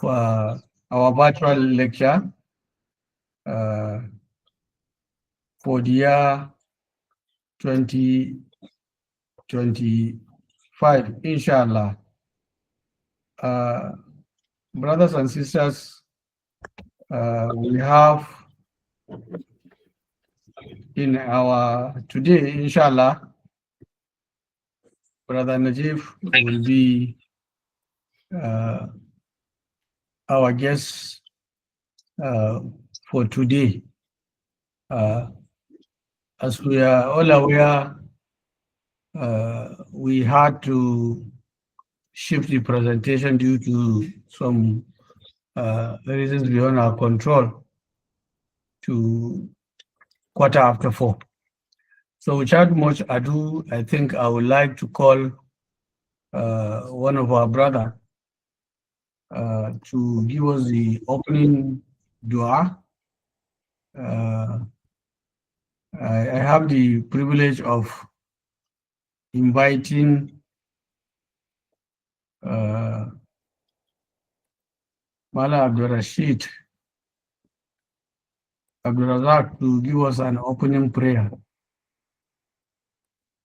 our virtual lecture for the year 2025, inshallah. Brothers and sisters, we have in our today, inshallah, Brother Najeeb will be our guest for today. As we are all aware, we had to shift the presentation due to some reasons beyond our control to 4:15. So without much ado, I think I would like to call one of our brother to give us the opening dua. I have the privilege of inviting Mala Abdurrashid Abdurrazak to give us an opening prayer.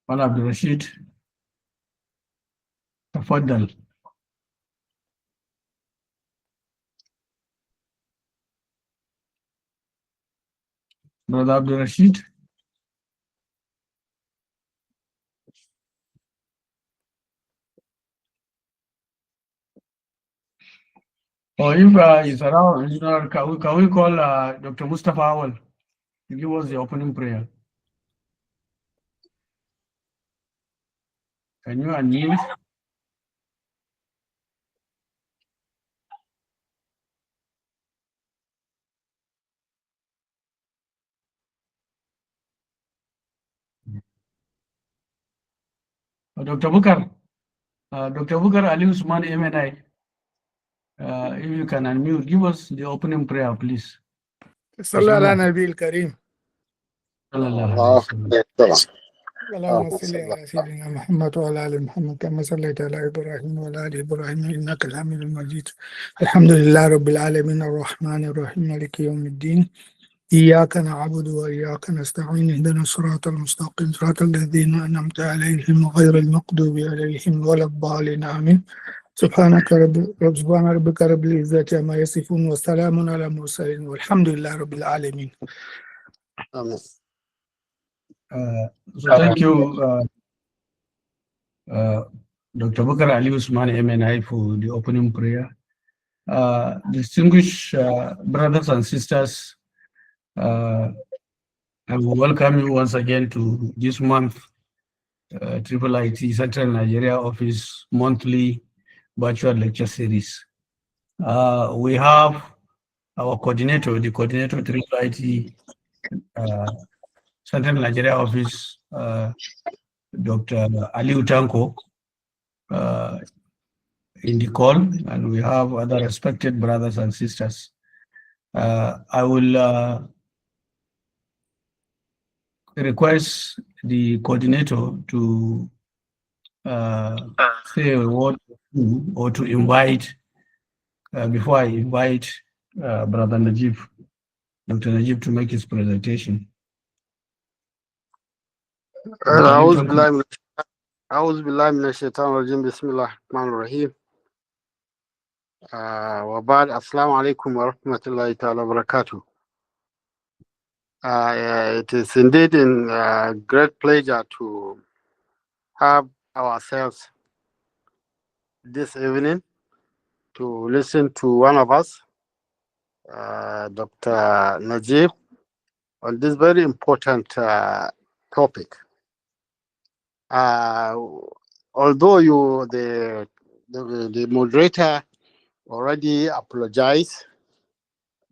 Mala Abdurrashid, تفضل. Brother Abdurrashid. Or if he's around, can we call Dr. Mustafa Awal to give us the opening prayer? Can you unmute? Dr. Bukar Ali Usman MNI, if you can unmute, give us the opening prayer, please. صلى على النبي الكريم. اللهم صل على سيدنا محمد وعلى ال محمد كما صليت على ابراهيم وعلى ال ابراهيم انك الحميد المجيد. الحمد لله رب العالمين الرحمن الرحيم مالك يوم الدين. اياك نعبد واياك نستعين اهدنا الصراط المستقيم صراط الذين انعمت عليهم غير المغضوب عليهم ولا الضالين امين. سبحان ربك رب العزة عما يصفون وسلام على المرسلين والحمد لله رب العالمين. So thank you, Dr. Bukar Ali Usman MNI, for the opening prayer. Distinguished brothers and sisters, I will welcome you once again to this month IIIT Central Nigeria Office monthly virtual lecture series. We have our coordinator, the coordinator of IIIT Central Nigeria Office, Dr. Ali Utanko, in the call, and we have other respected brothers and sisters. I will request the coordinator to say a word or to invite, before I invite Brother Najib, Dr. Najib, to make his presentation. أعوذ بالله من الشيطان الرجيم بسم الله الرحمن الرحيم وبعد السلام عليكم ورحمة الله تعالى وبركاته. It is indeed a great pleasure to have ourselves this evening to listen to one of us, Dr. Najeeb, on this very important topic. Although the moderator already apologized,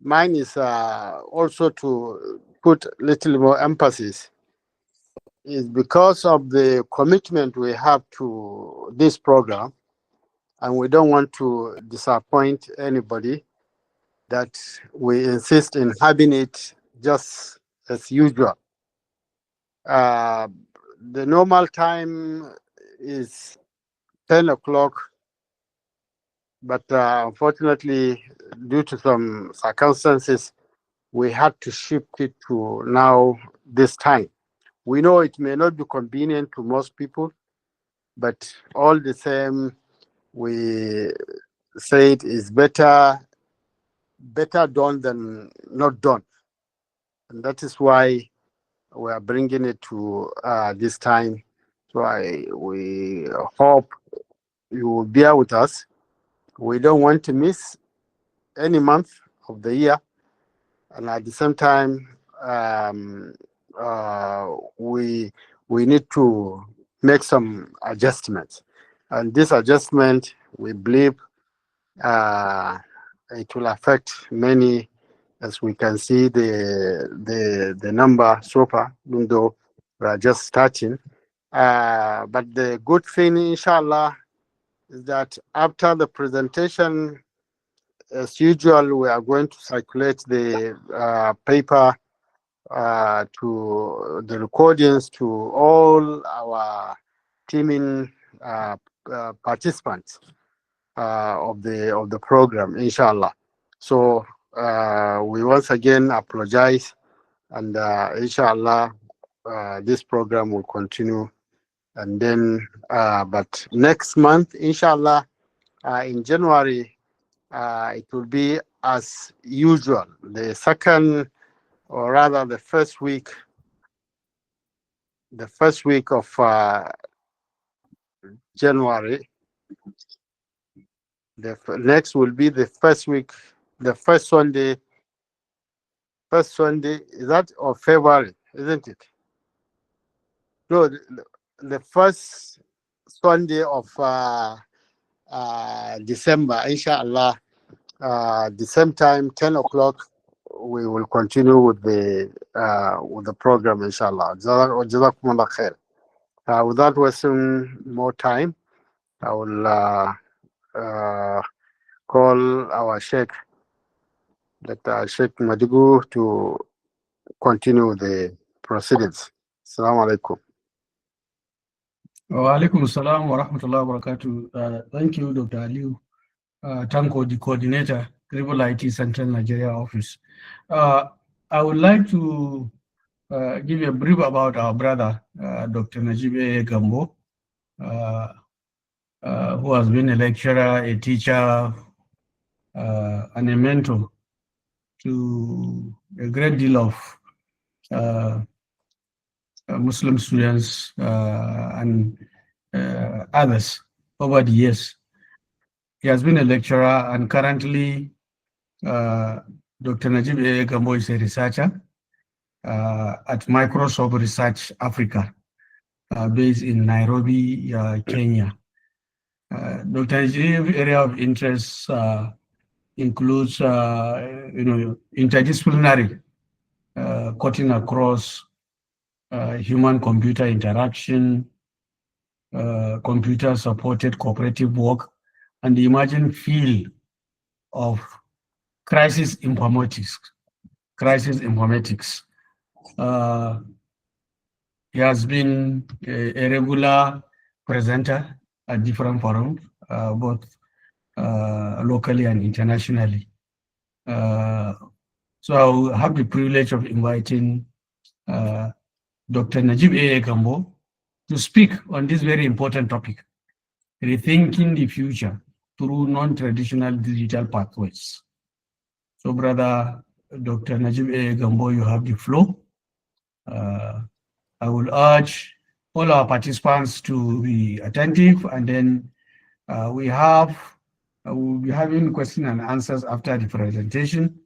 mine is also to put a little more emphasis, is because of the commitment we have to this program, and we don't want to disappoint anybody, that we insist in having it just as usual. The normal time is 10 o'clock but unfortunately, due to some circumstances, we had to shift it to now this time. We know it may not be convenient to most people, but all the same, we say it is better done than not done, and that is why we are bringing it to this time. So we hope you will bear with us. We don't want to miss any month of the year, and at the same time, um, uh, we we need to make some adjustments, and this adjustment we believe uh, it will affect many, as we can see the number so far, even though we are just starting. But the good thing, inshallah, is that after the presentation, as usual, we are going to circulate the paper to the recordings to all our teaming participants of the program, inshallah. So we once again apologize, and inshallah, this program will continue. And then, but next month, inshallah, in January, it will be as usual. The second, or rather, the first week of January. Next will be the first week, the first Sunday. First Sunday is that of February, isn't it? No, the first Sunday of December, inshallah. The same time, 10 o'clock, we will continue with the program, inshallah. Jazakumullah khair. Without wasting more time, I will call our Sheikh, Dr. Sheikh Madigu, to continue the proceedings. Assalamu alaikum. Wa alaikum salam wa rahmatullahi wa barakatuh. Thank you, Dr. Aliu Tanko, the coordinator, IIIT Central Nigeria office. I would like to give you a brief about our brother, Dr. Najib Gambo, who has been a lecturer, a teacher, and a mentor to a great deal of Muslim students and others over the years. He has been a lecturer, and currently Dr. Najib Gambo is a researcher at Microsoft Research Africa, based in Nairobi, Kenya. Dr. Najib's area of interest includes, interdisciplinary, cutting across human-computer interaction, computer-supported cooperative work, and the emerging field of crisis informatics. He has been a regular presenter at different forums, both locally and internationally. So I will have the privilege of inviting Dr. Najib Gambo to speak on this very important topic, rethinking the future through non-traditional digital pathways. So, brother Dr. Najib Gambo, you have the floor. I will urge all our participants to be attentive, and then we'll be having questions and answers after the presentation.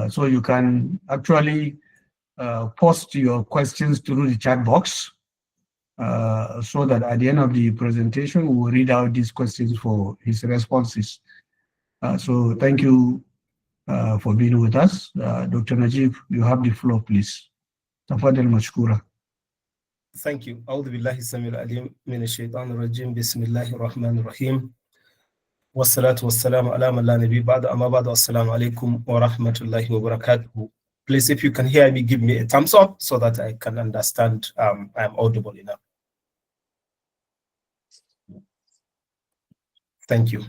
So you can actually post your questions through the chat box, so that at the end of the presentation, we will read out these questions for his responses. So thank you for being with us. Dr. Najib, you have the floor, please. Tafadhal mashkura. Thank you. أعوذ بالله السميع العليم من الشيطان الرجيم بسم الله الرحمن الرحيم والصلاة والسلام على من لا نبي بعد أما بعد السلام عليكم ورحمة الله وبركاته. Please, if you can hear me, give me a thumbs up so that I can understand I'm audible enough. Thank you.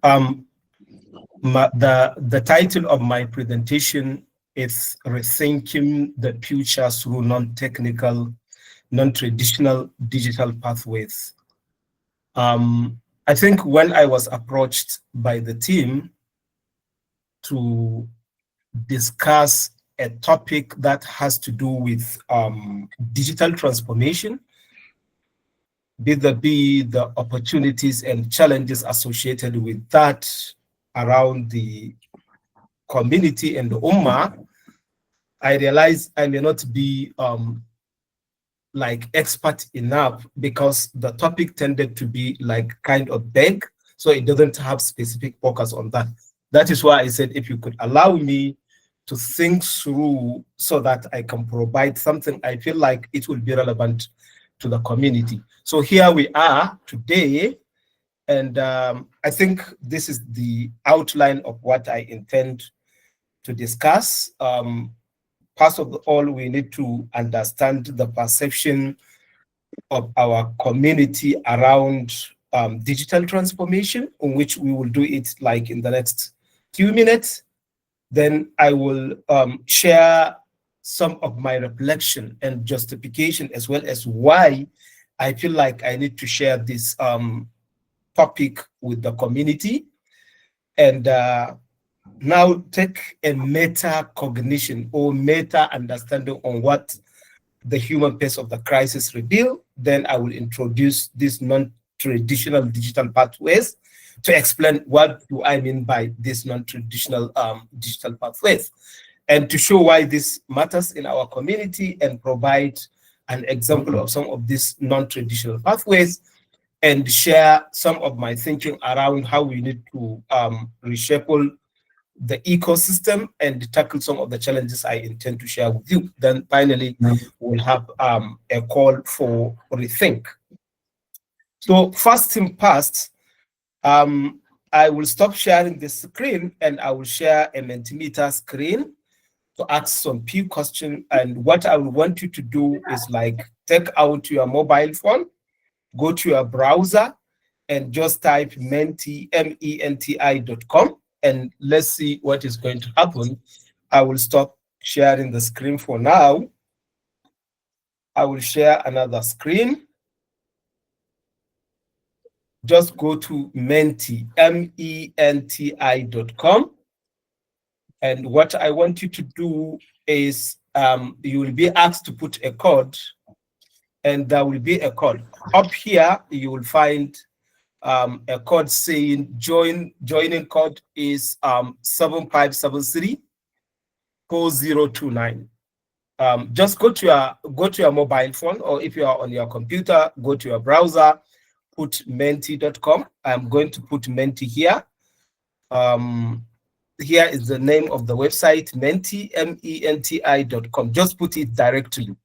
The title of my presentation is Rethinking the Future Through Non-Technical, Non-Traditional Digital Pathways. I think when I was approached by the team to discuss a topic that has to do with digital transformation, be the opportunities and challenges associated with that around the community and the Ummah, I realized I may not be like expert enough because the topic tended to be like kind of vague, so it doesn't have specific focus on that. That is why I said if you could allow me to think through so that I can provide something I feel like it will be relevant to the community. So here we are today, and I think this is the outline of what I intend to discuss. First of all, we need to understand the perception of our community around digital transformation, in which we will do it like in the next few minutes. Then I will share some of my reflection and justification, as well as why I feel like I need to share this topic with the community. And now take a meta cognition or meta understanding on what the human pace of the crisis reveal. Then I will introduce these non-traditional digital pathways to explain what do I mean by these non-traditional digital pathways, and to show why this matters in our community, and provide an example of some of these non-traditional pathways, and share some of my thinking around how we need to reshuffle the ecosystem and tackle some of the challenges I intend to share with you. Then finally, we'll have a call for rethink. So first thing first, I will stop sharing the screen and I will share a Mentimeter screen to ask some few questions. And what I will want you to do is like take out your mobile phone, go to your browser, and just type menti.com. And let's see what is going to happen. I will stop sharing the screen for now. I will share another screen. Just go to menti, menti.com. And what I want you to do is you will be asked to put a code, and there will be a code. Up here, you will find a code saying joining code is 7573-4029. Just go to your mobile phone, or if you are on your computer, go to your browser, put menti.com. I'm going to put menti here. Here is the name of the website, menti, menti.com. Just put it directly,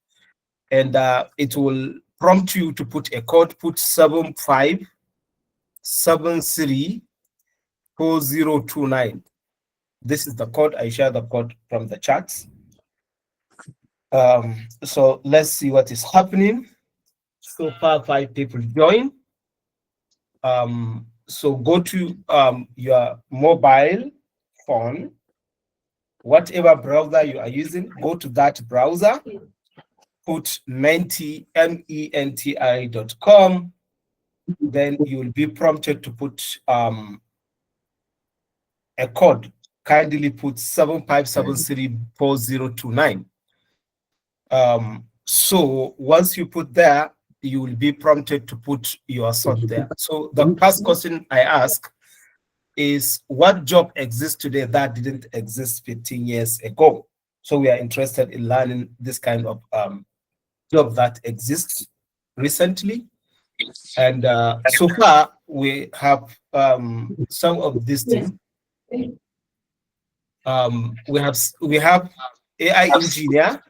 and it will prompt you to put a code. Put 7573-4029. This is the code. I share the code from the chats. So let's see what is happening. So far, 5 people join. So go to your mobile phone, whatever browser you are using, go to that browser, put menti.com. Then you will be prompted to put a code. Kindly put 7573-4029. So once you put there, you will be prompted to put your sort there. So the first question I ask is, what job exists today that didn't exist 15 years ago? So we are interested in learning this kind of job that exists recently. And so far, we have some of these things. We have AI engineer,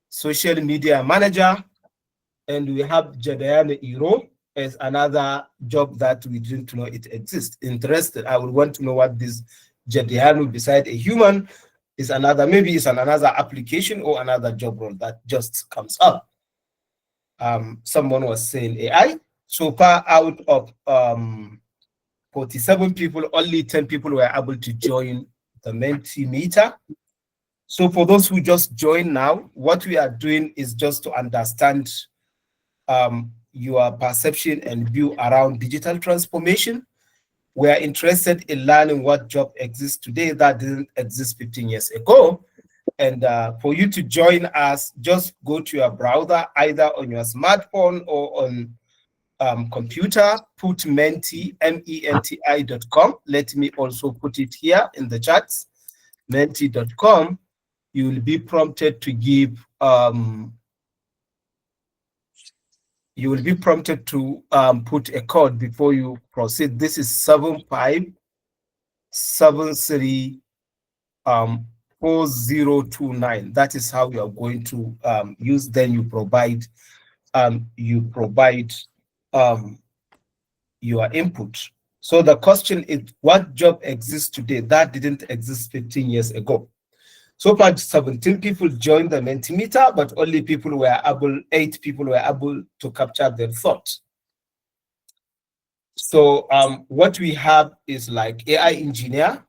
social media manager, and we have Jadayana Iro as another job that we didn't know it exists. Interested, I would want to know what this Jadayana beside a human is another, maybe it's another application or another job role that just comes up. Someone was saying AI. So far out of 47 people, only 10 people were able to join the Mentimeter. So for those who just joined now, what we are doing is just to understand your perception and view around digital transformation. We are interested in learning what job exists today that didn't exist 15 years ago. And for you to join us, just go to your browser, either on your smartphone or on computer, put menti, menti.com. Let me also put it here in the chats, menti.com. You will be prompted to give, put a code before you proceed. This is 7573 4029. That is how you are going to use. Then you provide your input. So the question is, what job exists today that didn't exist 15 years ago? So far, 17 people joined the Mentimeter, but only 8 people were able to capture their thoughts. So what we have is like AI engineer,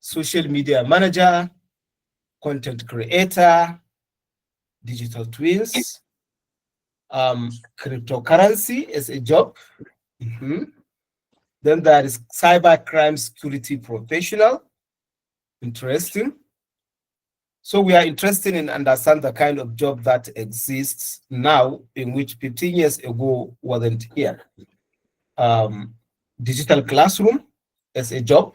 social media manager, content creator, digital twins, cryptocurrency is a job. Then there is cybercrime security professional. Interesting. So we are interested in understand the kind of job that exists now, in which 15 years ago wasn't here. Digital classroom is a job.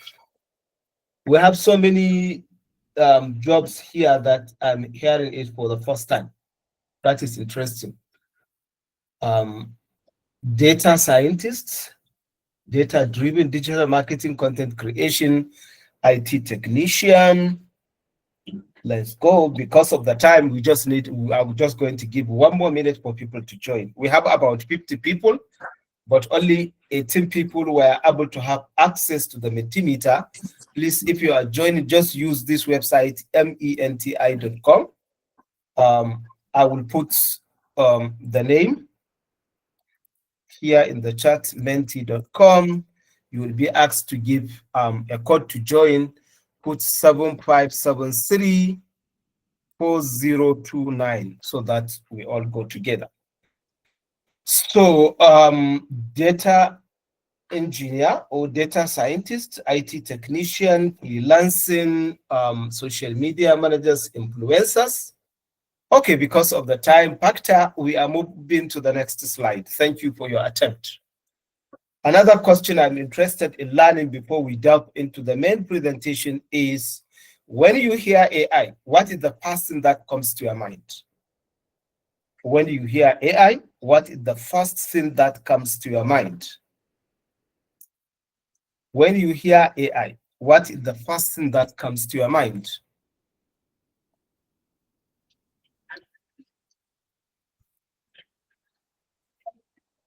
We have so many jobs here that I'm hearing it for the first time. That is interesting. Data scientists, data-driven digital marketing, content creation, IT technician. Let's go. Because of the time, I'm just going to give 1 more minute for people to join. We have about 50 people, but only 18 people were able to have access to the Mentimeter. Please, if you are joining, just use this website, menti.com. I will put the name here in the chat, menti.com. You will be asked to give a code to join. Put 7573 4029 so that we all go together. So data engineer or data scientist, IT technician, freelancing, social media managers, influencers. Okay, because of the time factor, we are moving to the next slide. Thank you for your attempt. Another question I'm interested in learning before we delve into the main presentation is, when you hear AI, what is the first thing that comes to your mind? When you hear AI, what is the first thing that comes to your mind? When you hear AI, what is the first thing that comes to your mind?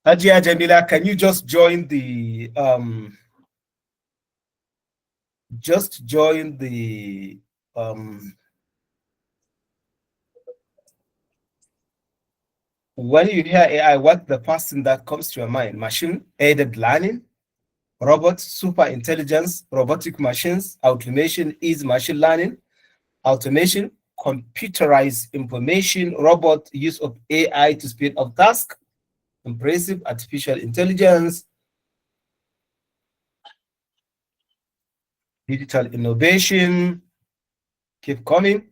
Hajia Jamila, can you just join the when you hear AI, what's the first thing that comes to your mind? Machine-aided learning, robots, super intelligence, robotic machines, automation is machine learning, automation, computerized information, robot, use of AI to speed up tasks, impressive artificial intelligence, digital innovation, keep coming,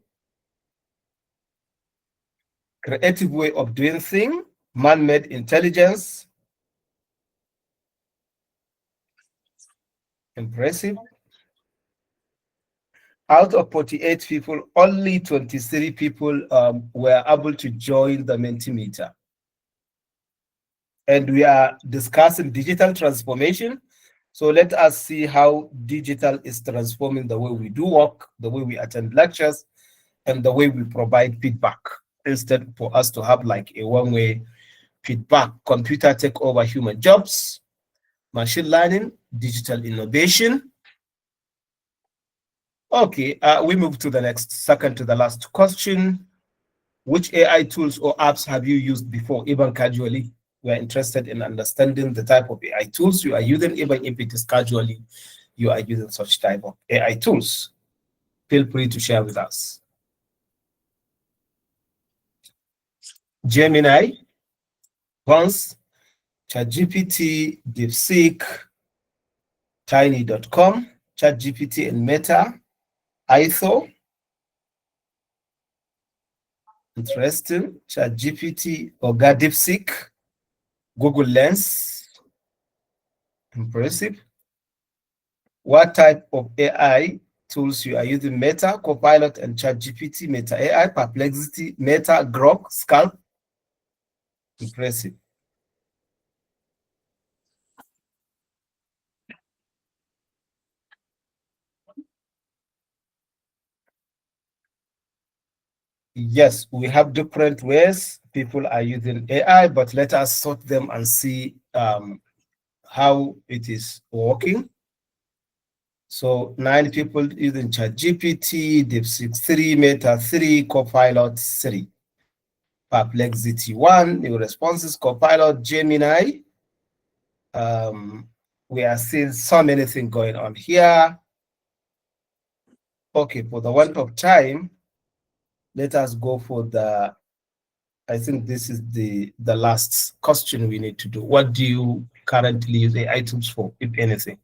creative way of doing things, man-made intelligence, impressive. Out of 48 people, only 23 people were able to join the Mentimeter. And we are discussing digital transformation. So let us see how digital is transforming the way we do work, the way we attend lectures, and the way we provide feedback, instead for us to have like a one-way feedback. Computer take over human jobs, machine learning, digital innovation. Okay, we move to the second to the last question. Which AI tools or apps have you used before, even casually? We are interested in understanding the type of AI tools you are using, even if it is casually you are using such type of AI tools. Feel free to share with us. Gemini, Vance, ChatGPT, DeepSeek, Tiny.com, ChatGPT and Meta, IIIT. Interesting. ChatGPT, Oga DeepSeek, Google Lens. Impressive. What type of AI tools you are using? Meta, Copilot, and ChatGPT, Meta AI, Perplexity, Meta, Grok, Scalp. Impressive. Yes, we have different ways people are using AI, but let us sort them and see how it is working. So 9 people using ChatGPT, DeepSeek 3, Meta 3, Copilot 3. Perplexity 1, new responses, Copilot, Gemini. We are seeing so many things going on here. Okay, for the want of time, let us go for the, I think this is the last question we need to do. What do you currently use AI tools for, if anything?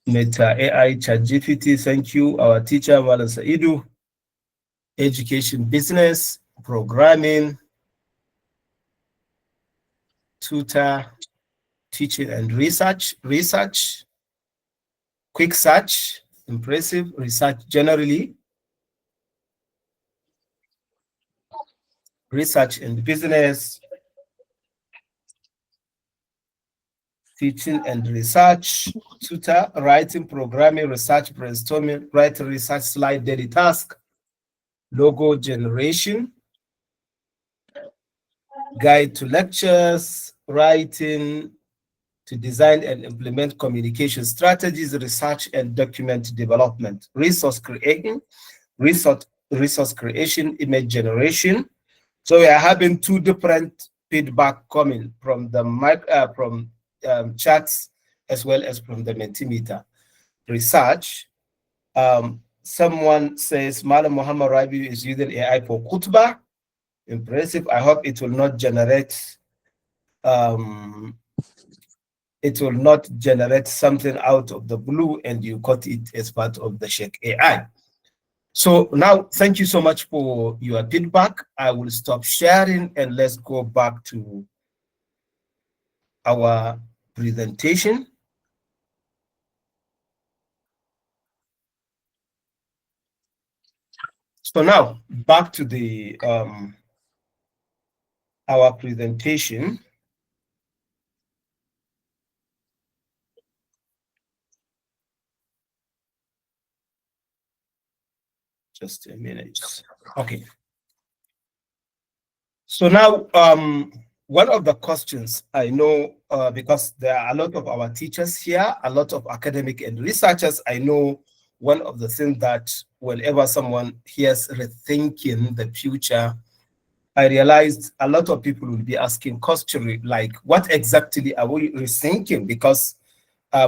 Meta AI, ChatGPT, thank you. Our teacher, Malan Saidu. Education, business, programming, tutor, teaching and research, quick search, impressive, research generally, research and business, teaching and research, tutor, writing, programming, research, brainstorming, writing, research, slide, daily task, logo generation, guide to lectures, writing, to design and implement communication strategies, research and document development, resource creation, image generation. So we are having 2 different feedback coming from the chats as well as from the Mentimeter. Research, someone says Malam Muhammad Rabi is using AI for khutbah. Impressive. I hope it will not generate something out of the blue and you got it as part of the Sheikh AI. So now, thank you so much for your feedback. I will stop sharing and let's go back to our presentation. So now, back to the our presentation. Just a minute. Okay. So now, one of the questions I know, because there are a lot of our teachers here, a lot of academic and researchers, I know one of the things that whenever someone hears rethinking the future, I realized a lot of people will be asking questions like, what exactly are we rethinking? Because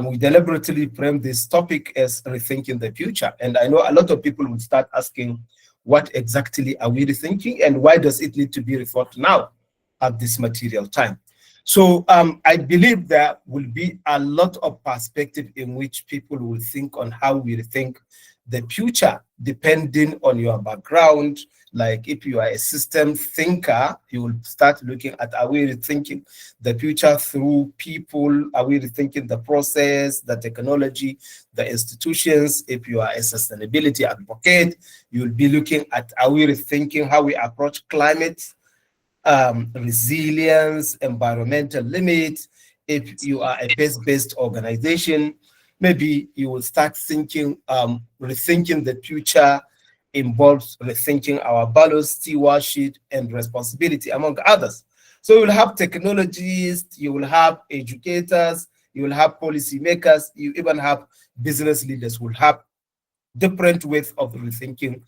we deliberately frame this topic as rethinking the future. And I know a lot of people will start asking, what exactly are we rethinking and why does it need to be rethought now at this material time? So I believe there will be a lot of perspective in which people will think on how we rethink the future, depending on your background. Like if you are a system thinker, you will start looking at, are we rethinking the future through people? Are we rethinking the process, the technology, the institutions? If you are a sustainability advocate, you'll be looking at, are we rethinking how we approach climate, resilience, environmental limits? If you are a base-based organization, maybe you will start thinking, rethinking the future involves rethinking our values, stewardship, and responsibility, among others. So you will have technologists, you will have educators, you will have policymakers, you even have business leaders who will have different ways of rethinking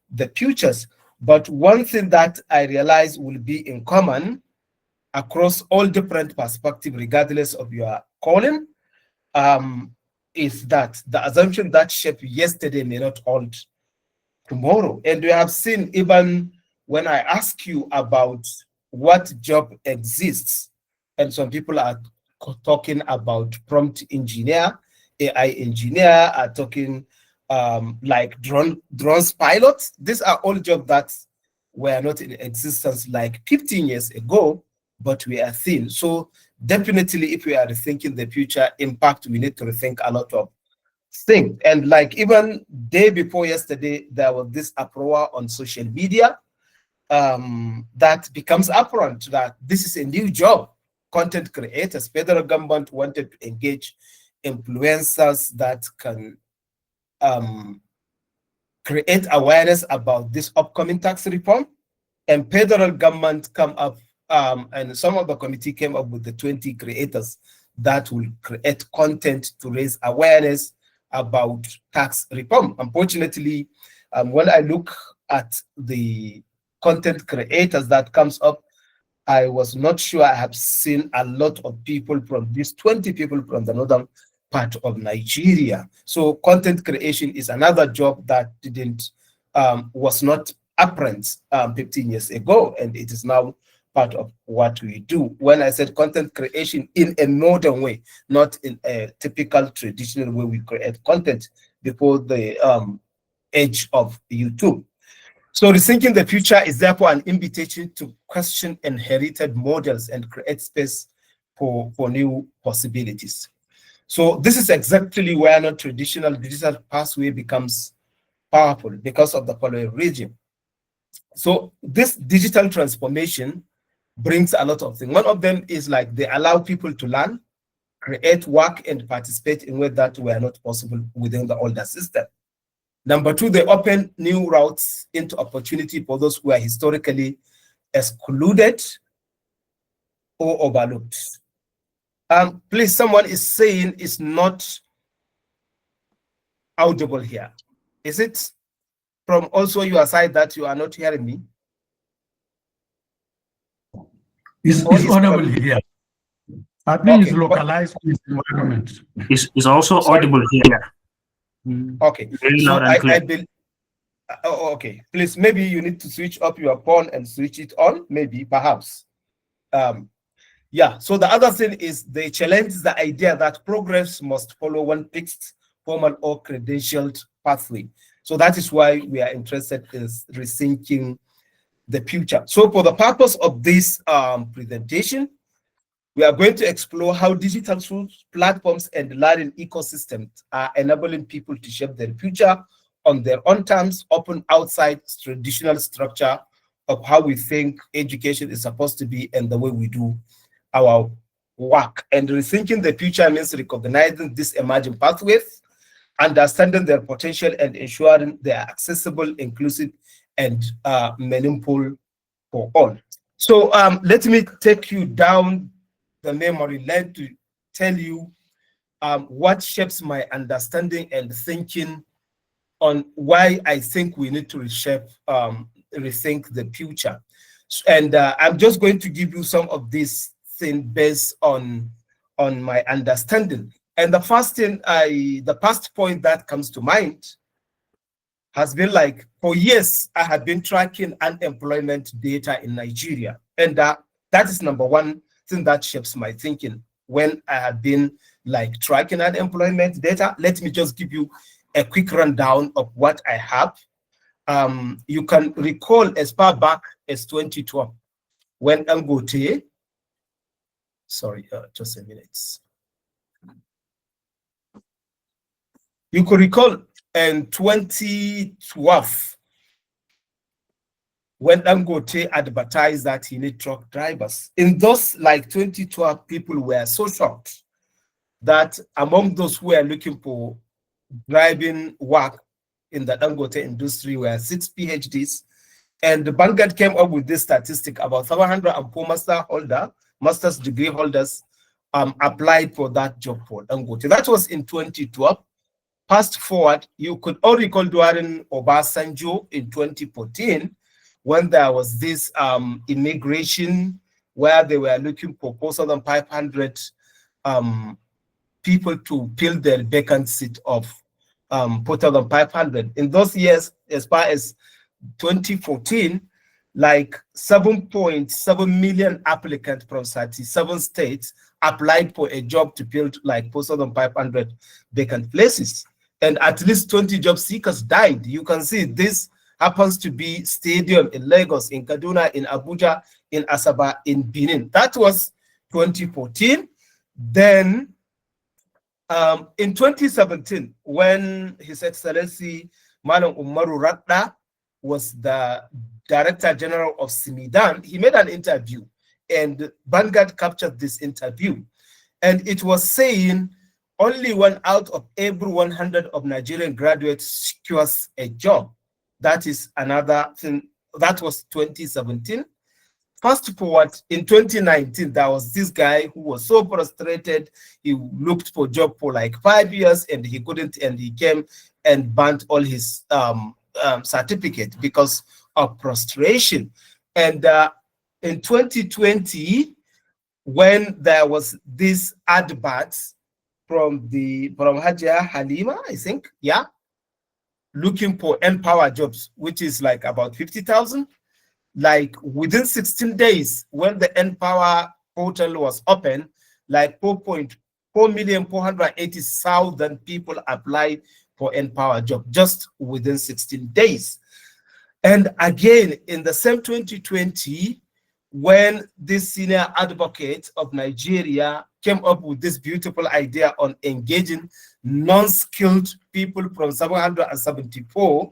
the futures. But one thing that I realize will be in common across all different perspectives, regardless of your calling, is that the assumption that shaped yesterday may not hold tomorrow. And we have seen, even when I ask you about what job exists, and some people are talking about prompt engineer, AI engineer, are talking like drones pilots. These are all jobs that were not in existence like 15 years ago, but we are thin. So definitely, if we are rethinking the future impact, we need to rethink a lot of things. And like even day before yesterday, there was this uproar on social media that becomes apparent that this is a new job. Content creators, federal government wanted to engage influencers that can create awareness about this upcoming tax reform, and federal government come up and some of the committee came up with the 20 creators that will create content to raise awareness about tax reform. Unfortunately, when I look at the content creators that comes up, I was not sure I have seen a lot of people from these 20 people from the northern part of Nigeria. So content creation is another job that didn't was not apparent 15 years ago, and it is now part of what we do. When I said content creation in a modern way, not in a typical traditional way we create content before the age of YouTube. So rethinking the future is therefore an invitation to question inherited models and create space for new possibilities. So this is exactly where non-traditional digital pathway becomes powerful because of the following reason. So this digital transformation brings a lot of things. One of them is like they allow people to learn, create work, and participate in ways that were not possible within the older system. Number two, they open new routes into opportunity for those who are historically excluded or overlooked. Please, someone is saying it's not audible here. Is it from also your side that you are not hearing me? It's audible here. I think it's localized in this environment. It's also audible here. Okay. Very So loud and clear. Okay. Please, maybe you need to switch up your phone and switch it on. Maybe, perhaps. Yeah. So the other thing is they challenge the idea that progress must follow one fixed, formal or credentialed pathway. So that is why we are interested in rethinking the future. So for the purpose of this presentation, we are going to explore how digital tools, platforms, and learning ecosystems are enabling people to shape their future on their own terms, often outside traditional structure of how we think education is supposed to be and the way we do our work. And rethinking the future means recognizing these emerging pathways, understanding their potential, and ensuring they are accessible, inclusive, and meaningful for all. So let me take you down the memory lane to tell you what shapes my understanding and thinking on why I think we need to rethink the future. And I'm just going to give you some of these things based on my understanding. And the first thing, the first point that comes to mind has been like, for years, I have been tracking unemployment data in Nigeria. And that is number one thing that shapes my thinking. When I have been like tracking unemployment data, let me just give you a quick rundown of what I have. You can recall as far back as 2012, when Angote, sorry, just a minute. You could recall in 2012, when Dangote advertised that he need truck drivers. In those like 2012, people were so shocked that among those who were looking for driving work in the Dangote industry were 6 PhDs. And the Vanguard came up with this statistic: about 704 master's degree holders applied for that job for Dangote. That was in 2012. Fast forward, you could all recall during Obasanjo in 2014, when there was this immigration where they were looking for 4,500 people to fill their vacant seat of 4,500. In those years, as far as 2014, like 7.7 million applicants from 37 states applied for a job to build like 4,500 vacant places. And at least 20 job seekers died. You can see this happens to be stadium in Lagos, in Kaduna, in Abuja, in Asaba, in Benin. That was 2014. Then in 2017, when His Excellency Malam Umaru Radda was the Director General of Simidan, he made an interview, and Vanguard captured this interview. And it was saying only 1 out of every 100 of Nigerian graduates secures a job. That is another thing. That was 2017. Fast forward, in 2019, there was this guy who was so frustrated. He looked for a job for like 5 years and he couldn't, and he came and burnt all his certificate because of frustration. And in 2020, when there was this advert from Hajia Halima, I think, yeah, looking for Empower jobs, which is like about 50,000. Like within 16 days, when the Empower portal was open, like 4,480,000 people applied for Empower job just within 16 days. And again, in the same 2020, when this senior advocate of Nigeria came up with this beautiful idea on engaging non-skilled people from 774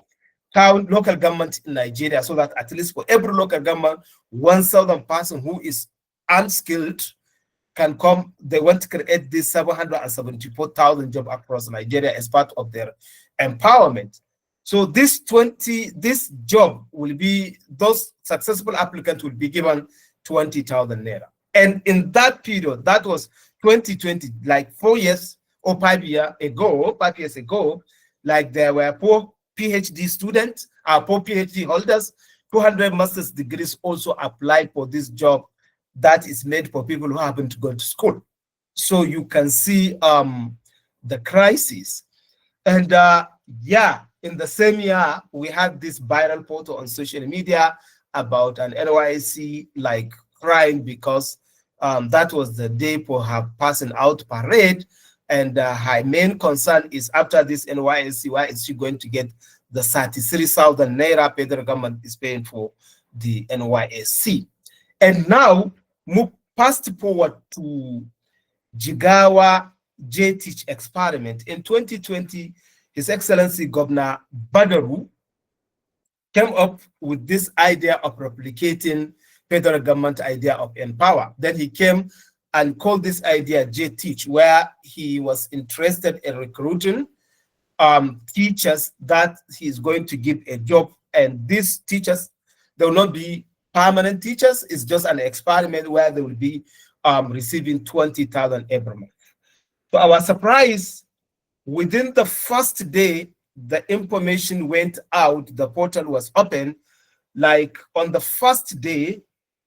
local government in Nigeria, so that at least for every local government, 1,000 person who is unskilled can come. They want to create this 774,000 job across Nigeria as part of their empowerment. So this job will be, those successful applicants will be given 20,000 naira. And in that period, that was 2020, like 4 years or 5 years ago, like there were 4 PhD students, 4 PhD holders, 200 master's degrees also applied for this job that is made for people who happen to go to school. So you can see the crisis. And yeah, in the same year, we had this viral photo on social media about an NYSC like crying because that was the day for her passing out parade. And her main concern is, after this NYSC, why is she going to get the 33,000 naira federal government is paying for the NYSC? And now, move fast forward to Jigawa J-Teach experiment. In 2020, His Excellency Governor Badaru came up with this idea of replicating federal government idea of Empower. Then he came and called this idea J-Teach, where he was interested in recruiting teachers that he's going to give a job. And these teachers, they will not be permanent teachers. It's just an experiment where they will be receiving 20,000 every month. To our surprise, within the first day, the information went out, the portal was open. Like on the first day,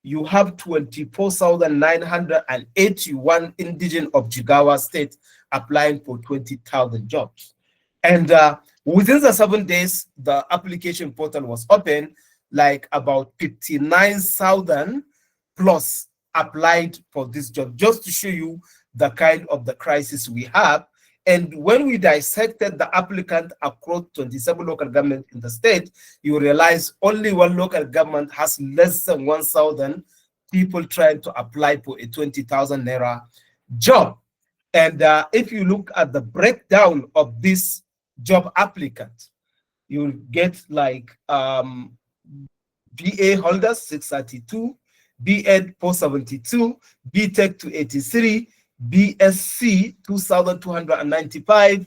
you have 24,981 indigenous of Jigawa State applying for 20,000 jobs. And within the 7 days, the application portal was open, like about 59,000 plus applied for this job, just to show you the kind of the crisis we have. And when we dissected the applicant across 27 local governments in the state, you realize only one local government has less than 1,000 people trying to apply for a 20,000 naira job. And if you look at the breakdown of this job applicant, you'll get like BA holders 632, B.Ed 472, B.Tech 283, BSc 2,295,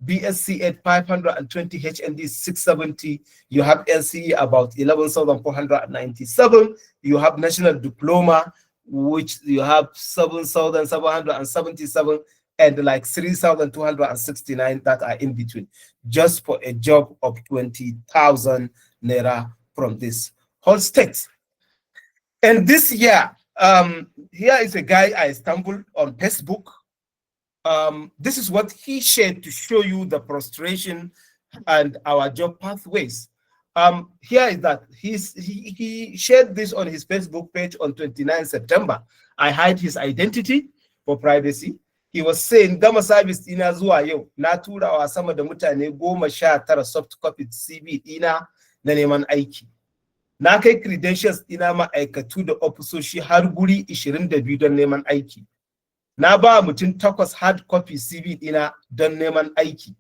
BSc at 520, HND 670. You have LCE about 11,497. You have national diploma, which you have 7,777, and like 3,269 that are in between, just for a job of 20,000 naira from this whole state. And this year, here is a guy I stumbled on Facebook. This is what he shared to show you the prostration and our job pathways. Here is that he shared this on his Facebook page on 29 September. I hide his identity for privacy. He was saying, gama service ina zuwa yau, na tura wa sama da mutane 19 soft copy CV ina na neman aiki. Na kai credentials ina ma'aikatu da ofisoshi har guri 22 don neman aiki. Na ba mutum 8 hard copy CV ina don neman aiki.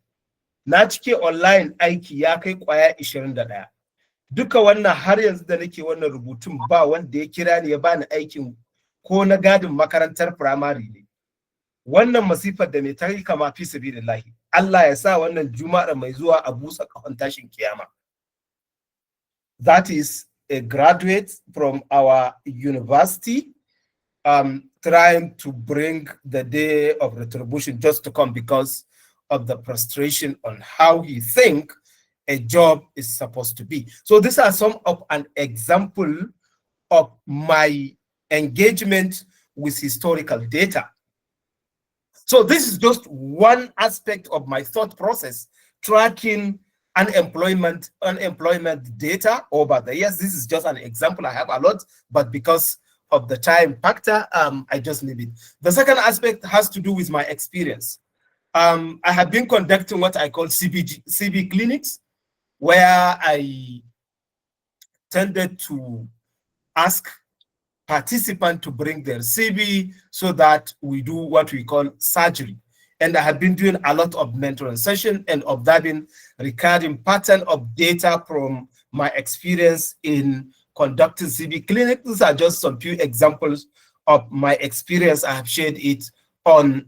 Na cike online aiki ya kai kwaya 21. Duka wannan har yanzu da nake wannan rubutun ba wanda ya kira ni ya bani aikin ko na gadin makarantar primary ne. Wannan masifar da mai tarihi kama fi sabilillahi. Allah ya sa wannan Juma'ar mai zuwa a busa kafan tashin kiyama. That is a graduate from our university trying to bring the day of retribution just to come because of the frustration on how he think a job is supposed to be. So these are some of an example of my engagement with historical data. So this is just one aspect of my thought process, tracking unemployment data over the years. This is just an example. I have a lot, but because of the time factor, I just leave it. The second aspect has to do with my experience. I have been conducting what I call CB clinics, where I tended to ask participants to bring their CV so that we do what we call surgery. And I have been doing a lot of mentoring session and observing recurring pattern of data from my experience in conducting CV clinics. These are just some few examples of my experience. I have shared it on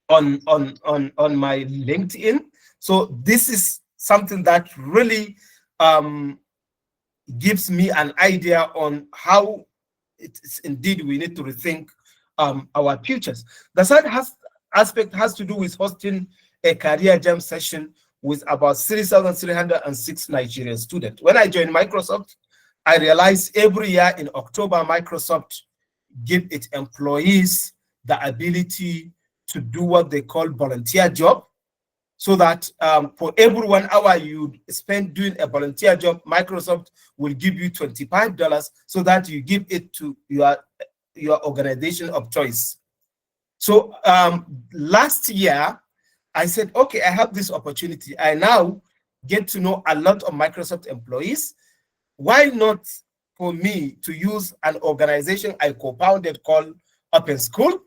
my LinkedIn. So this is something that really gives me an idea on how it is indeed we need to rethink our futures. The third aspect has to do with hosting a career jam session with about 3,306 Nigerian students. When I joined Microsoft, I realized every year in October, Microsoft give its employees the ability to do what they call volunteer job, so that for every 1 hour you spend doing a volunteer job, Microsoft will give you $25 so that you give it to your organization of choice. So last year, I said, okay, I have this opportunity. I now get to know a lot of Microsoft employees. Why not for me to use an organization I co-founded called Open School?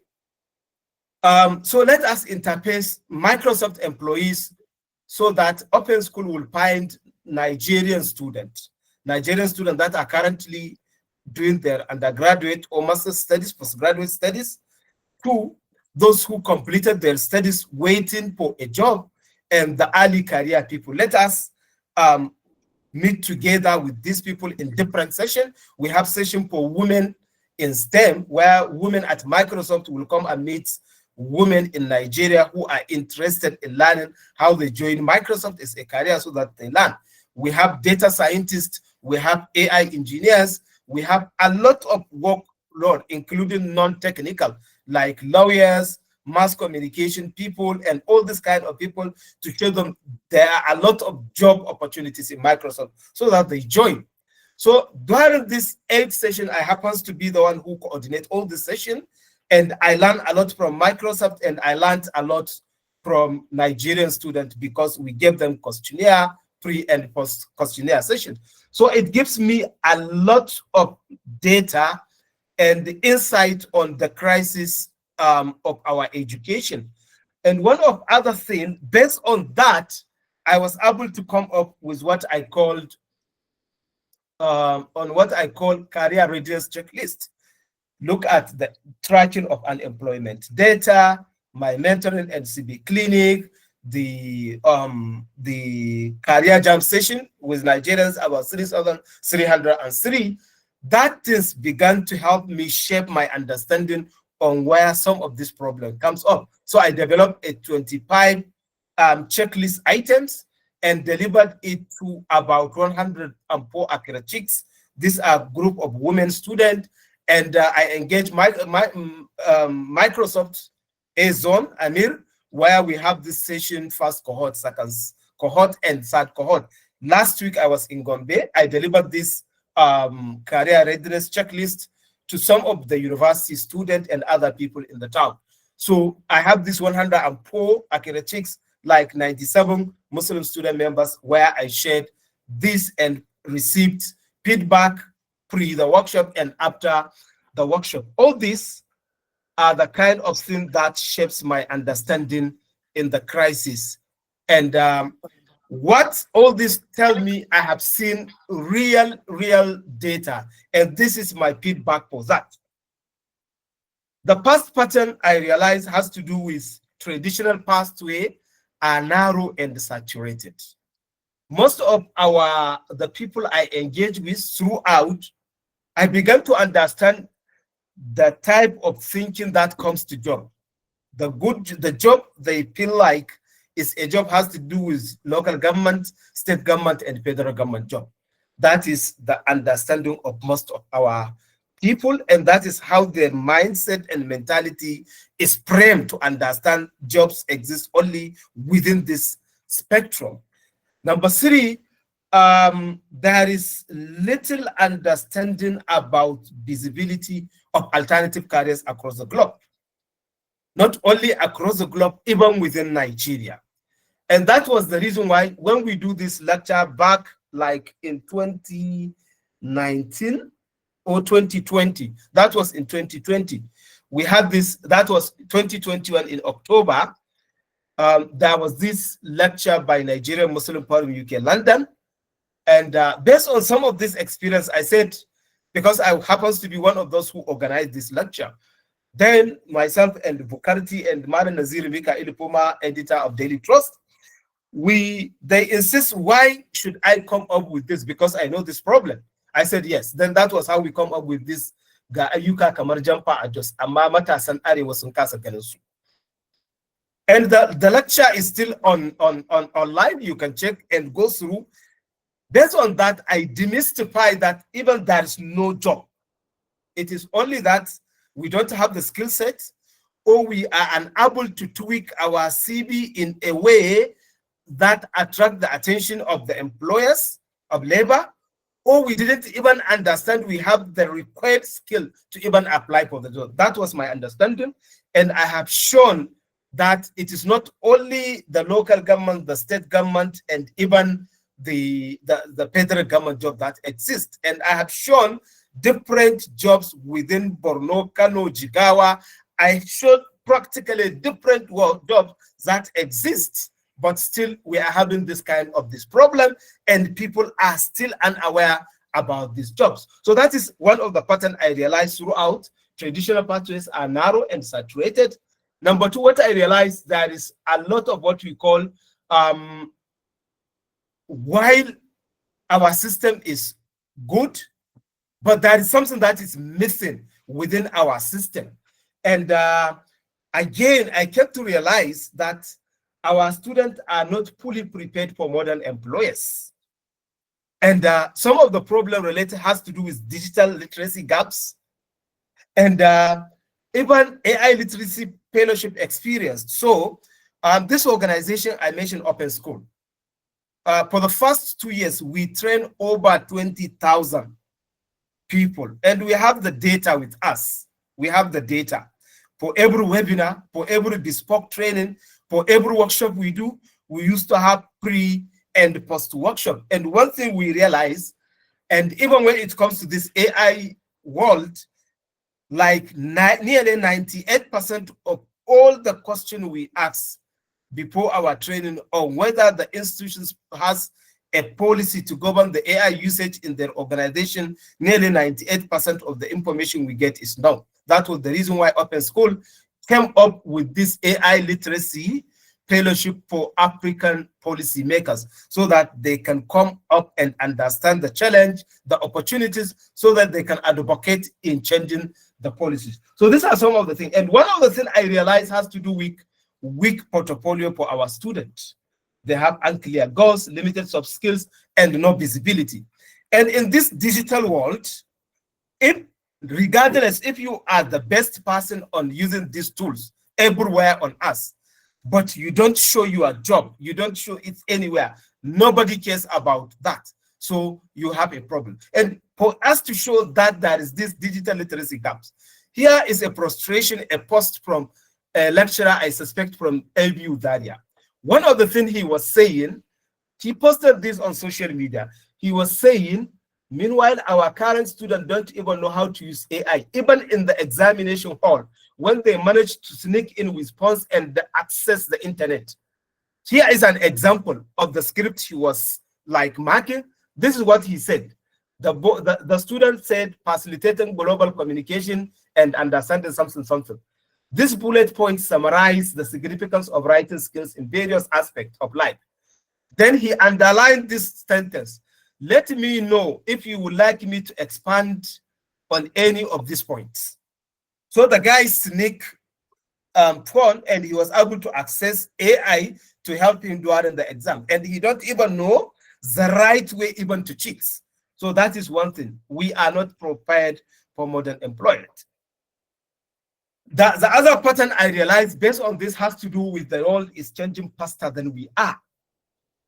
So let us interface Microsoft employees so that Open School will find Nigerian students that are currently doing their undergraduate or master's studies, postgraduate studies, to those who completed their studies waiting for a job, and the early career people. Let us meet together with these people in different sessions. We have session for women in STEM, where women at Microsoft will come and meet women in Nigeria who are interested in learning how they join Microsoft as a career so that they learn. We have data scientists, we have AI engineers, we have a lot of workload, including non-technical, like lawyers, mass communication people, and all this kind of people, to show them there are a lot of job opportunities in Microsoft so that they join. So during this 8th session, I happens to be the one who coordinates all the session, and I learned a lot from Microsoft, and I learned a lot from Nigerian students because we gave them questionnaire, pre and post questionnaire session. So it gives me a lot of data and insight on the crisis of our education. And one of other things, based on that, I was able to come up with what I called career readiness checklist. Look at the tracking of unemployment data, my mentoring and CB clinic, the career jam session with Nigerians, about 3,303. That is began to help me shape my understanding on where some of this problem comes up. So I developed a 25 checklist items, and delivered it to about 104 Accra chicks. These are a group of women students, and I engaged Microsoft A-Zone, Amir, where we have this session, first cohort, second cohort, and third cohort. Last week, I was in Gombe. I delivered this career readiness checklist to some of the university students and other people in the town. So I have this 104 Accra chicks, like 97 Muslim student members, where I shared this and received feedback pre the workshop and after the workshop. All these are the kind of thing that shapes my understanding in the crisis. And what all this tell me, I have seen real data, and this is my feedback for that. The past pattern I realized has to do with traditional pathway are narrow and saturated. Most of the people I engage with throughout, I began to understand the type of thinking that comes to job. The job they feel like is a job has to do with local government, state government, and federal government job. That is the understanding of most of our people, and that is how their mindset and mentality is framed to understand jobs exist only within this spectrum. Number three, there is little understanding about visibility of alternative careers across the globe. Not only across the globe, even within Nigeria. And that was the reason why when we do this lecture back like in 2019 or 2020, that was in 2020, we had this, that was 2021 in October. There was this lecture by Nigerian Muslim Forum UK London. And based on some of this experience, I said, because I happens to be one of those who organized this lecture, then myself and Bukarti and Mara Nazir Mika Ilipuma, editor of Daily Trust, they insist, why should I come up with this? Because I know this problem. I said, yes. Then that was how we come up with this. Ga ayyuka kamar jamfa a Jos, amma matasan arewa sun kasa ganin su. And the lecture is still online. You can check and go through. Based on that, I demystify that even there is no job. It is only that we don't have the skill set, or we are unable to tweak our CV in a way that attract the attention of the employers of labor, or we didn't even understand we have the required skill to even apply for the job. That was my understanding. And I have shown that it is not only the local government, the state government, and even the federal government job that exist. And I have shown different jobs within Borno, Kano, Jigawa. I showed practically different jobs that exist, but still we are having this kind of this problem, and people are still unaware about these jobs. So that is one of the patterns I realized throughout. Traditional pathways are narrow and saturated. Number two, what I realized, there is a lot of what we call, while our system is good, but there is something that is missing within our system. And again, I came to realize that our students are not fully prepared for modern employers. And some of the problem related has to do with digital literacy gaps, and even AI literacy fellowship experience. So this organization I mentioned, Open School, for the first 2 years, we trained over 20,000 people, and we have the data with us. We have the data for every webinar, for every bespoke training, for every workshop we do. We used to have pre and post workshop. And one thing we realize, and even when it comes to this AI world, like nearly 98% of all the questions we ask before our training on whether the institutions has a policy to govern the AI usage in their organization, nearly 98% of the information we get is no. That was the reason why Open School came up with this AI literacy fellowship for African policymakers, so that they can come up and understand the challenge, the opportunities, so that they can advocate in changing the policies. So these are some of the things. And one of the things I realized has to do with weak portfolio for our students. They have unclear goals, limited soft skills, and no visibility. And in this digital world, regardless if you are the best person on using these tools everywhere on us, but you don't show your job, you don't show it anywhere, nobody cares about that. So you have a problem. And for us to show that there is this digital literacy gaps, here is a frustration, a post from a lecturer, I suspect from LBU Daria. One of the things he was saying, he posted this on social media. He was saying, meanwhile, our current students don't even know how to use AI. Even in the examination hall, when they manage to sneak in with phones and access the internet. Here is an example of the script he was like marking. This is what he said. The student said, facilitating global communication and understanding something. This bullet point summarized the significance of writing skills in various aspects of life. Then he underlined this sentence. Let me know if you would like me to expand on any of these points. So the guy sneak phone and he was able to access AI to help him during the exam. And he don't even know the right way even to cheat. So that is one thing. We are not prepared for modern employment. The other pattern I realized based on this has to do with the world is changing faster than we are.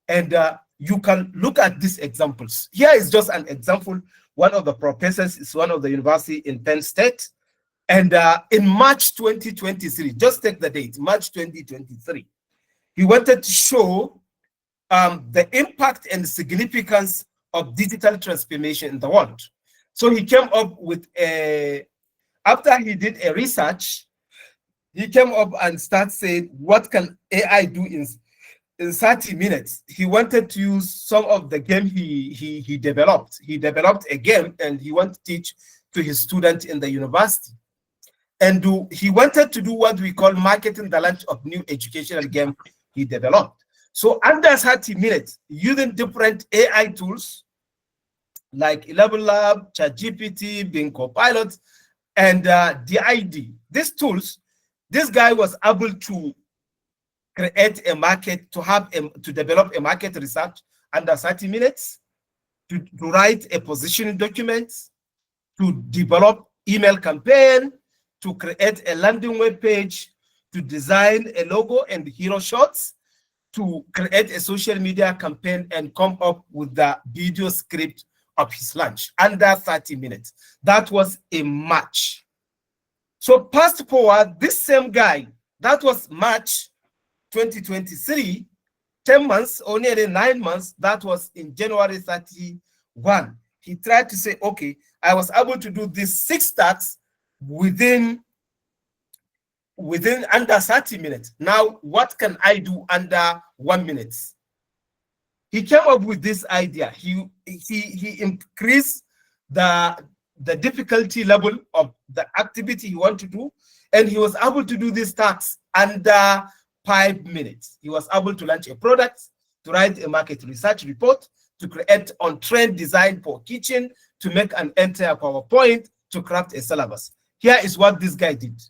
And you can look at these examples. Here is just an example. One of the professors is one of the university in Penn State. And in March 2023, just take the date, March 2023, he wanted to show the impact and significance of digital transformation in the world. So he came up with after he did a research, he came up and started saying, what can AI do in 30 minutes? He wanted to use some of the game he developed. He developed a game and he wanted to teach to his students in the university. And he wanted to do what we call marketing the launch of new educational game he developed. So under 30 minutes, using different AI tools like 11 Lab, ChatGPT, Bing Copilot, and DID. These tools, this guy was able to create a market, to develop a market research under 30 minutes, to write a positioning document, to develop email campaign, to create a landing web page, to design a logo and hero shots, to create a social media campaign and come up with the video script of his launch under 30 minutes. That was a match. So fast forward, this same guy, that was March 2023, 10 months or nearly 9 months, that was in January 31. He tried to say, okay, I was able to do these 6 tasks within under 30 minutes. Now, what can I do under 1 minute? He came up with this idea. He increased the difficulty level of the activity he wanted to do, and he was able to do these tasks under 5 minutes. He was able to launch a product, to write a market research report, to create on-trend design for kitchen, to make an entire PowerPoint, to craft a syllabus. Here is what this guy did.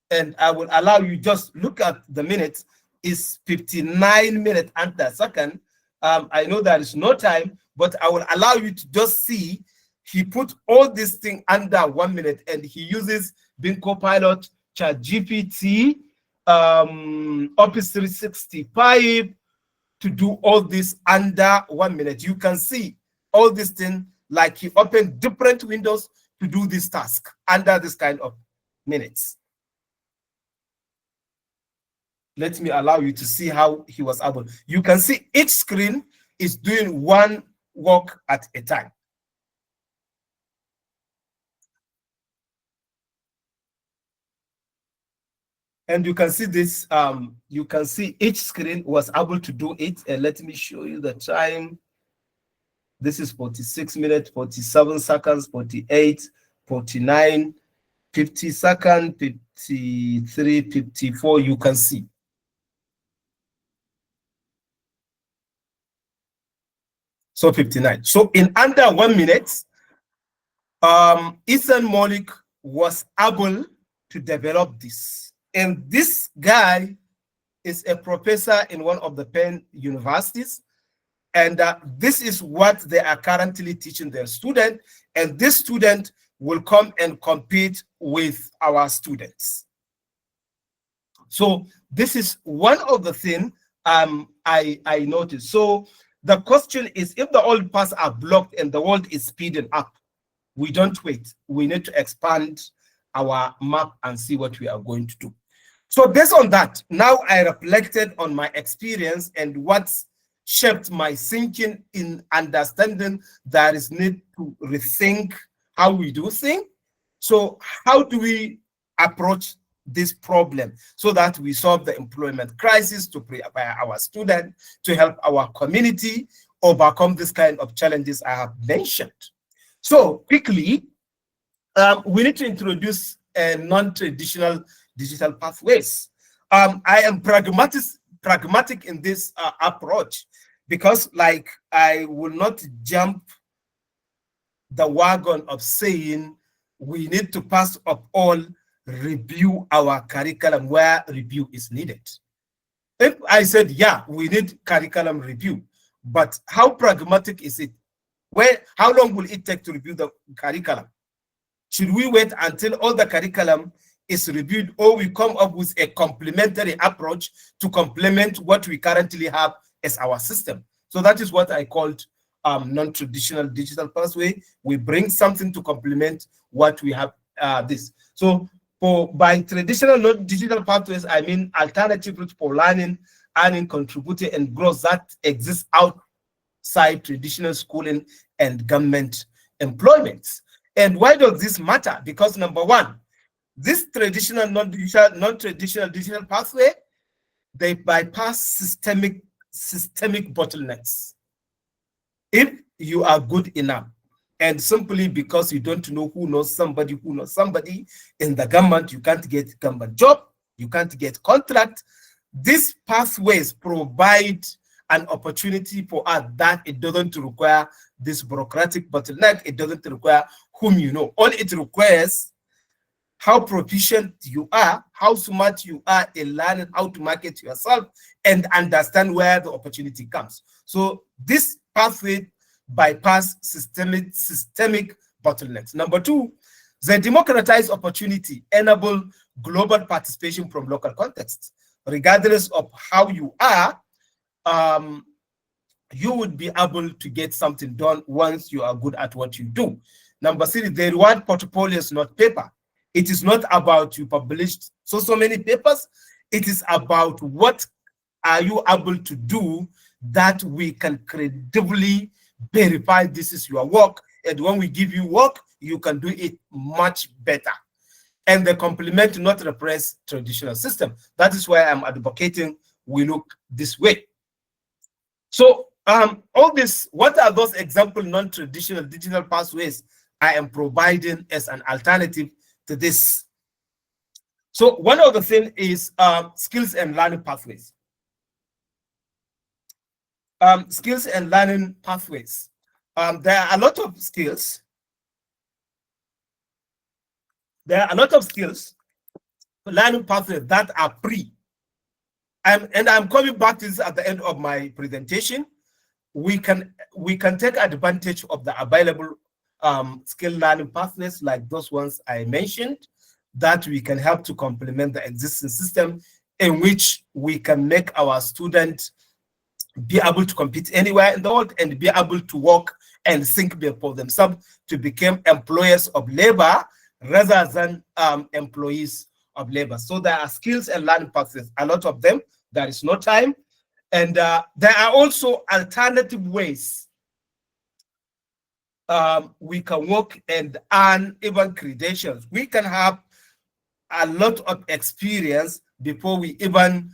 And I will allow you just look at the minutes. It's 59 minutes and a second. I know there is no time, but I will allow you to just see. He put all this thing under 1 minute, and he uses Bing Copilot, ChatGPT, Office 365 to do all this under 1 minute. You can see all this thing, like he opened different windows to do this task under this kind of minutes. Let me allow you to see how he was able. You can see each screen is doing one work at a time. And you can see this, you can see each screen was able to do it. And let me show you the time. This is 46 minutes, 47 seconds, 48, 49, 50 seconds, 53, 54, you can see. So 59. So in under 1 minute, Ethan Malik was able to develop this. And this guy is a professor in one of the Penn universities. And this is what they are currently teaching their student. And this student will come and compete with our students. So this is one of the things I noticed. So the question is, if the old paths are blocked and the world is speeding up, we don't wait. We need to expand our map and see what we are going to do. So based on that, now I reflected on my experience and what's shaped my thinking in understanding there is need to rethink how we do things. So how do we approach this problem so that we solve the employment crisis, to prepare our students, to help our community overcome this kind of challenges I have mentioned? So quickly, we need to introduce non-traditional digital pathways. I am pragmatic in this approach, because like I will not jump the wagon of saying we need to first of all review our curriculum where review is needed. If I said, yeah, we need curriculum review, but how pragmatic is it? How long will it take to review the curriculum? Should we wait until all the curriculum is reviewed, or we come up with a complementary approach to complement what we currently have as our system? So that is what I called non-traditional digital pathway. We bring something to complement what we have this. So by traditional non-digital pathways, I mean alternative routes for learning, earning, contributing, and growth that exists outside traditional schooling and government employments. And why does this matter? Because number one, this traditional non-traditional digital pathway, they bypass systemic bottlenecks. If you are good enough, and simply because you don't know who knows somebody in the government, you can't get government job, you can't get contract. These pathways provide an opportunity for us that it doesn't require this bureaucratic bottleneck. It doesn't require whom you know. All it requires how proficient you are, how smart you are in learning how to market yourself and understand where the opportunity comes. So this pathway bypass systemic bottlenecks. Number two, the democratized opportunity enable global participation from local contexts. Regardless of how you are, you would be able to get something done once you are good at what you do. Number three, the reward portfolio is not paper. It is not about you published so many papers. It is about what are you able to do that we can credibly verify this is your work. And when we give you work, you can do it much better. And the complement, not repress traditional system. That is why I'm advocating we look this way. So all this, what are those example non-traditional digital pathways I am providing as an alternative to this? So one of the things is skills and learning pathways. Skills and learning pathways. There are a lot of skills. There are a lot of skills, learning pathways that are free. And I'm coming back to this at the end of my presentation. We can take advantage of the available skill learning pathways like those ones I mentioned, that we can help to complement the existing system in which we can make our students be able to compete anywhere in the world and be able to work and think for themselves to become employers of labor rather than employees of labor. So there are skills and learning pathways, a lot of them. There is no time. And there are also alternative ways we can work and earn even credentials. We can have a lot of experience before we even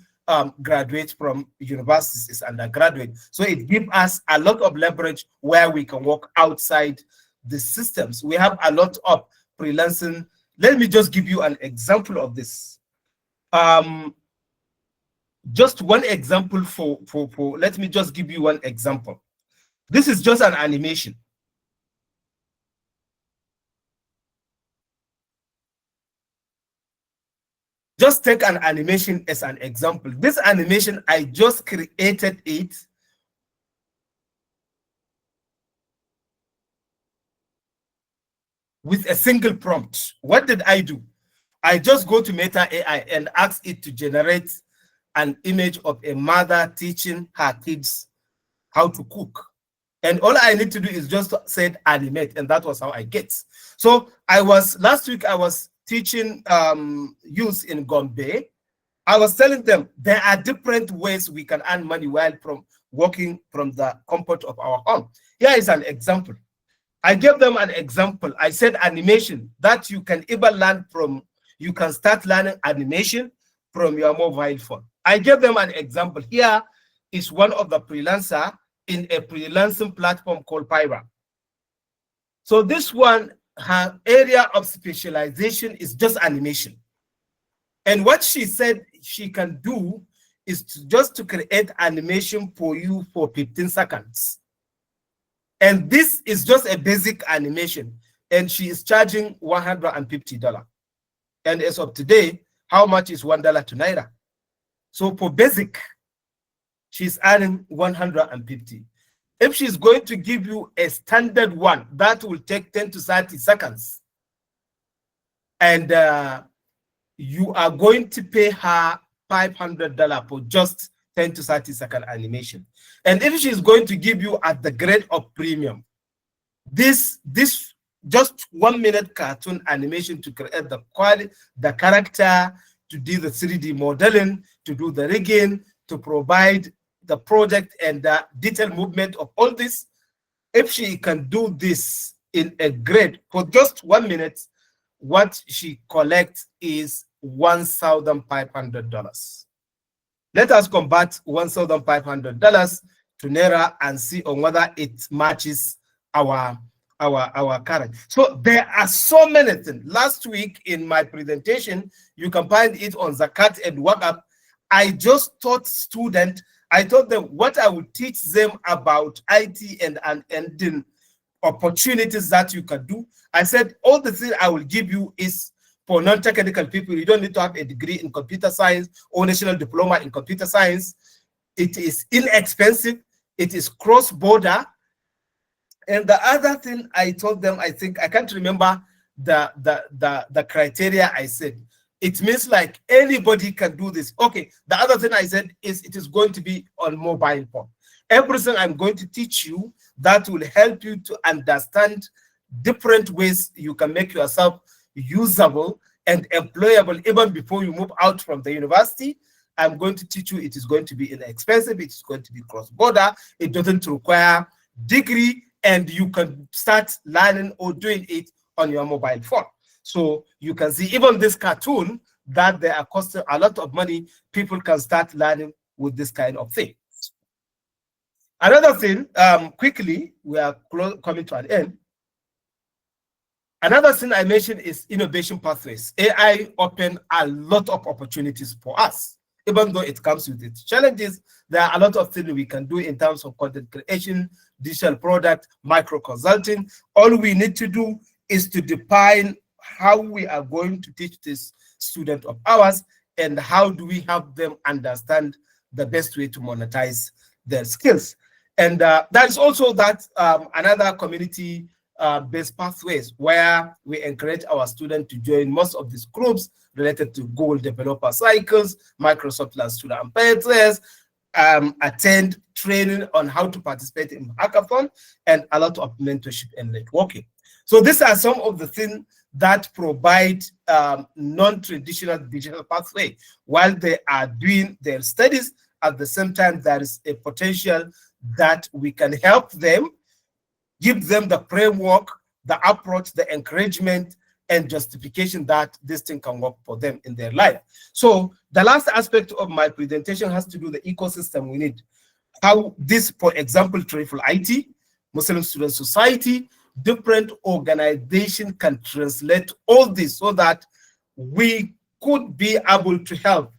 graduate from universities as undergraduate. So it gives us a lot of leverage where we can work outside the systems. We have a lot of freelancing. Let me just give you an example of this. Just one example let me just give you one example. This is just an animation. Just take an animation as an example. This animation, I just created it with a single prompt. What did I do? I just go to Meta AI and ask it to generate an image of a mother teaching her kids how to cook. And all I need to do is just say animate, and that was how I get. So last week I was teaching youth in Gombe. I was telling them there are different ways we can earn money while working from the comfort of our home. Here is an example. I gave them an example. I said animation that you can even learn from. You can start learning animation from your mobile phone. I gave them an example. Here is one of the freelancer in a freelancing platform called Pyra. So this one, her area of specialization is just animation. And what she said she can do is just to create animation for you for 15 seconds. And this is just a basic animation. And she is charging $150. And as of today, how much is $1 to Naira? So for basic, she's earning 150. If she's going to give you a standard one, that will take 10 to 30 seconds. And you are going to pay her $500 for just 10 to 30 second animation. And if she's going to give you at the grade of premium, this just 1 minute cartoon animation to create the quality, the character, to do the 3D modeling, to do the rigging, to provide the project and the detailed movement of all this. If she can do this in a grade for just 1 minute, what she collects is $1,500. Let us convert $1,500 to Naira and see on whether it matches our current. So there are so many things. Last week in my presentation, you can find it on Zakat and Waqf. I just taught students, I told them what I would teach them about IT and opportunities that you can do. I said all the things I will give you is for non-technical people. You don't need to have a degree in computer science or national diploma in computer science. It is inexpensive. It is cross-border. And the other thing I told them, I think I can't remember the criteria I said. It means like anybody can do this. Okay, the other thing I said is it is going to be on mobile phone. Everything I'm going to teach you that will help you to understand different ways you can make yourself usable and employable even before you move out from the university. I'm going to teach you. It is going to be inexpensive. It's going to be cross-border. It doesn't require degree, and you can start learning or doing it on your mobile phone. So you can see even this cartoon that they are costing a lot of money. People can start learning with this kind of thing. Another thing, quickly, we are coming to an end. Another thing I mentioned is innovation pathways. AI open a lot of opportunities for us. Even though it comes with its challenges, there are a lot of things we can do in terms of content creation, digital product, micro consulting. All we need to do is to define how we are going to teach this student of ours and how do we help them understand the best way to monetize their skills. And that is also another community based pathways where we encourage our students to join most of these groups related to Google Developer Cycles, Microsoft Learn Student Ambassadors, attend training on how to participate in hackathon, and a lot of mentorship and networking. So these are some of the things that provide non-traditional digital pathway while they are doing their studies. At the same time, there is a potential that we can help them, give them the framework, the approach, the encouragement, and justification that this thing can work for them in their life. So the last aspect of my presentation has to do with the ecosystem we need. How this, for example, IIIT, Muslim Student Society, different organizations can translate all this so that we could be able to help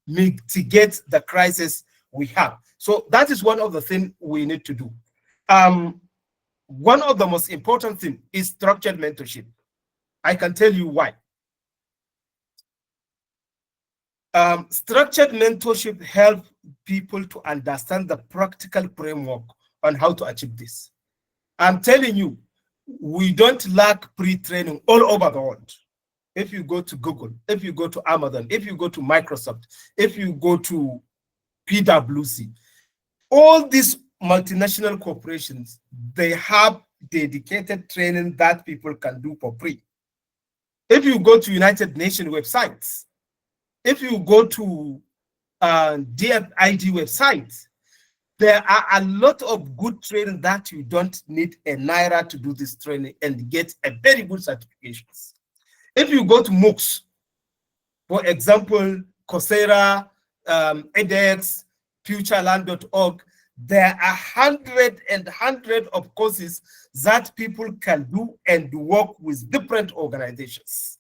mitigate the crisis we have. So that is one of the things we need to do. One of the most important things is structured mentorship. I can tell you why. Structured mentorship helps people to understand the practical framework on how to achieve this. I'm telling you, we don't lack pre-training all over the world. If you go to Google, if you go to Amazon, if you go to Microsoft, if you go to PwC, all these multinational corporations, they have dedicated training that people can do for free. If you go to United Nations websites, if you go to DFID websites, there are a lot of good training that you don't need a naira to do this training and get a very good certifications. If you go to MOOCs, for example, Coursera, edX, futureland.org, there are hundreds of courses that people can do and work with different organizations.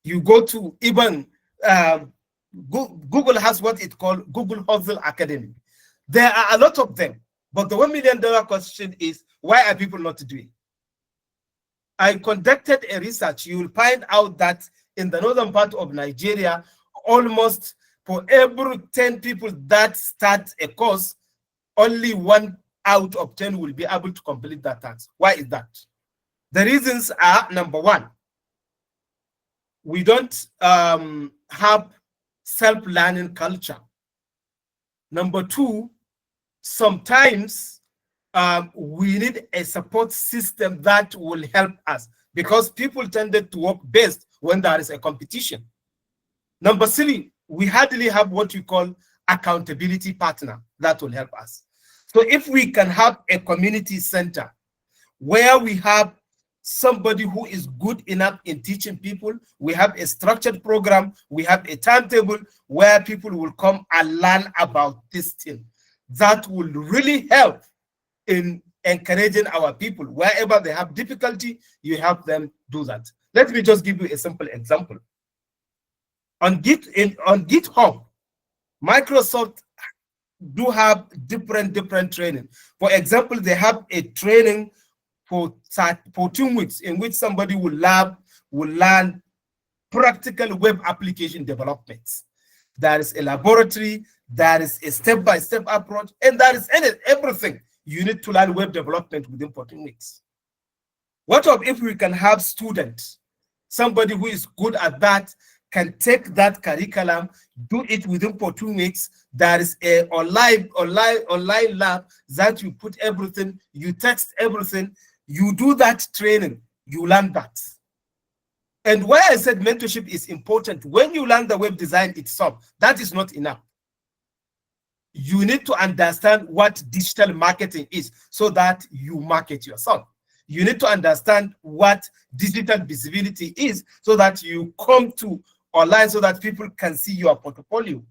You go to even Google has what it called Google Hustle Academy. There are a lot of them, but the $1 million question is, why are people not doing it? I conducted a research. You will find out that in the northern part of Nigeria, almost for every 10 people that start a course, only 1 out of 10 will be able to complete that task. Why is that? The reasons are, number one, we don't have self-learning culture. Number two, sometimes we need a support system that will help us, because people tended to work best when there is a competition. Number three, we hardly have what we call accountability partner that will help us. So if we can have a community center where we have somebody who is good enough in teaching people, we have a structured program, we have a timetable where people will come and learn about this thing, that will really help in encouraging our people. Wherever they have difficulty, you help them do that. Let me just give you a simple example. On GitHub, Microsoft do have different training. For example, they have a training for 14 weeks in which somebody will learn practical web application development. There is a laboratory, there is a step-by-step approach, and there is everything you need to learn web development within 14 weeks. What if we can have students, somebody who is good at that, can take that curriculum, do it within 14 weeks. There is a online lab that you put everything, you text everything, you do that training, you learn that. And why I said mentorship is important, when you learn the web design itself, that is not enough. You need to understand what digital marketing is so that you market yourself. You need to understand what digital visibility is so that you come to online so that people can see your portfolio.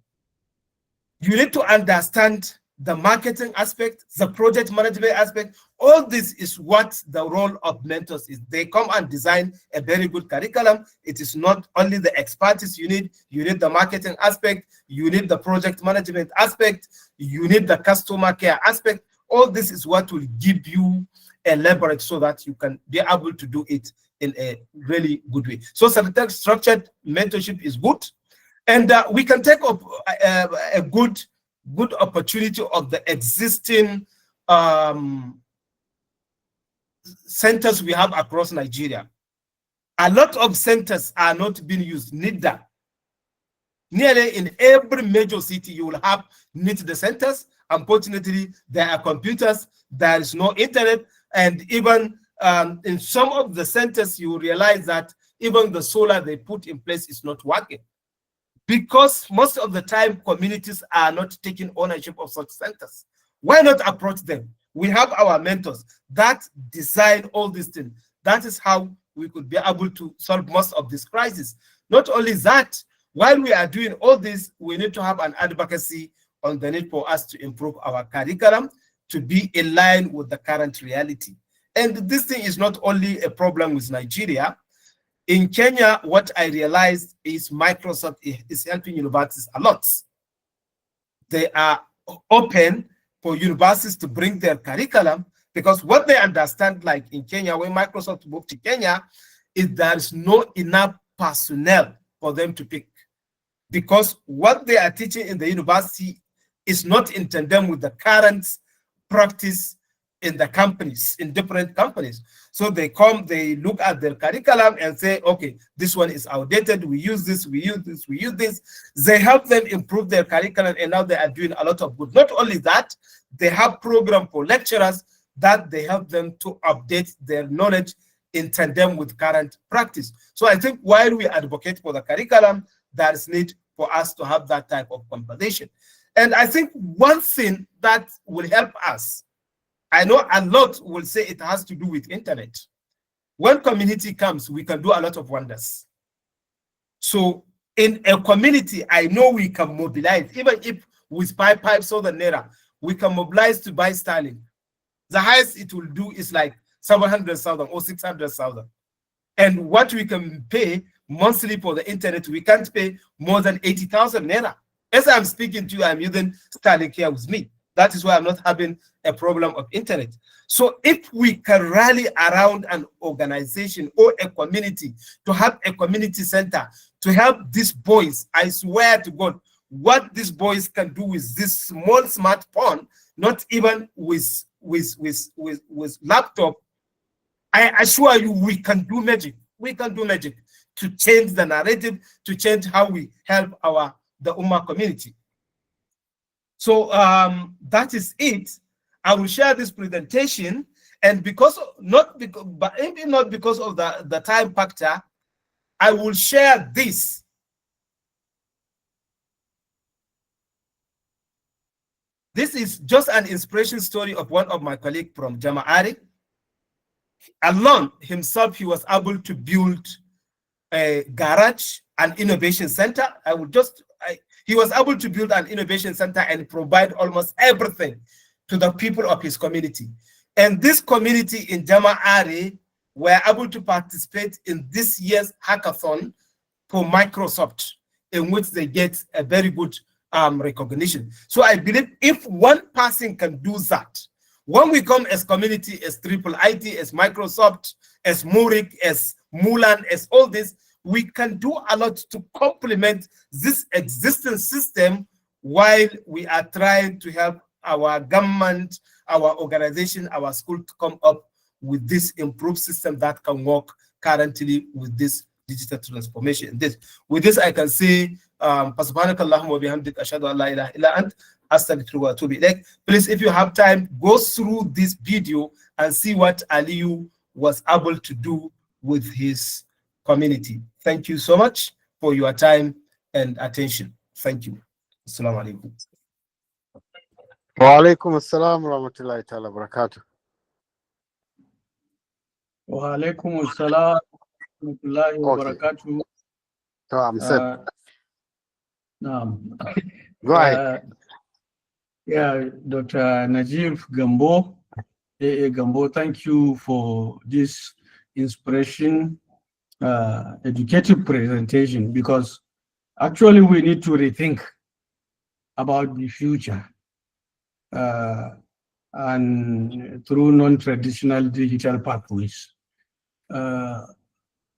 You need to understand the marketing aspect, the project management aspect. All this is what the role of mentors is. They come and design a very good curriculum. It is not only the expertise you need the marketing aspect, you need the project management aspect, you need the customer care aspect. All this is what will give you a leverage so that you can be able to do it in a really good way. So structured mentorship is good, and we can take up a good opportunity of the existing centers we have across Nigeria. A lot of centers are not being used, neither. Nearly in every major city, you will have the centers. Unfortunately, there are computers, there is no internet, and even in some of the centers, you realize that even the solar they put in place is not working, because most of the time communities are not taking ownership of such centers. Why not approach them? We have our mentors that design all these things. That is how we could be able to solve most of this crisis. Not only that, while we are doing all this, we need to have an advocacy on the need for us to improve our curriculum to be in line with the current reality. And this thing is not only a problem with Nigeria. In Kenya, what I realized is Microsoft is helping universities a lot. They are open for universities to bring their curriculum, because what they understand, like in Kenya, when Microsoft moved to Kenya, is there's not enough personnel for them to pick. because what they are teaching in the university is not in tandem with the current practice in the companies, in different companies. So they come, they look at their curriculum and say, okay, this one is outdated. We use this, we use this, we use this. They help them improve their curriculum, and now they are doing a lot of good. Not only that, they have program for lecturers that they help them to update their knowledge in tandem with current practice. So I think while we advocate for the curriculum, there is need for us to have that type of conversation. And I think one thing that will help us, I know a lot will say it has to do with internet. When community comes, we can do a lot of wonders. So in a community, I know we can mobilize, even if with 5,000 naira, we can mobilize to buy Starlink. The highest it will do is like 700,000 or 600,000. And what we can pay monthly for the internet, we can't pay more than 80,000 naira. As I'm speaking to you, I'm using Starlink here with me. That is why I'm not having a problem of internet. So if we can rally around an organization or a community to have a community center to help these boys, I swear to God, what these boys can do with this small smartphone, not even with laptop, I assure you we can do magic. We can do magic to change the narrative, to change how we help the Ummah community. So that is it. I will share this presentation, and not because of the time factor, I will share this. This is just an inspiration story of one of my colleagues from Jama'ari. Alone himself, he was able to build a garage, an innovation center. He was able to build an innovation center and provide almost everything to the people of his community. And this community in Jama'ari were able to participate in this year's hackathon for Microsoft, in which they get a very good recognition. So I believe if one person can do that, when we come as community, as IIIT, as Microsoft, as Murik, as Mulan, as all this, we can do a lot to complement this existing system while we are trying to help our government, our organization, our school to come up with this improved system that can work currently with this digital transformation. With this, I can say, please, if you have time, go through this video and see what Aliyu was able to do with his community. Thank you so much for your time and attention. Thank you. Assalamu alaikum. Wa alaikum assalam wa rahmatullahi ta'ala barakatuh. Wa alaikum assalam wa rahmatullahi wa barakatuh. So I'm set. Go ahead. Yeah, Dr. Najib Gambo, AA Gambo, thank you for this inspiration, educative presentation, because actually we need to rethink about the future and through non-traditional digital pathways,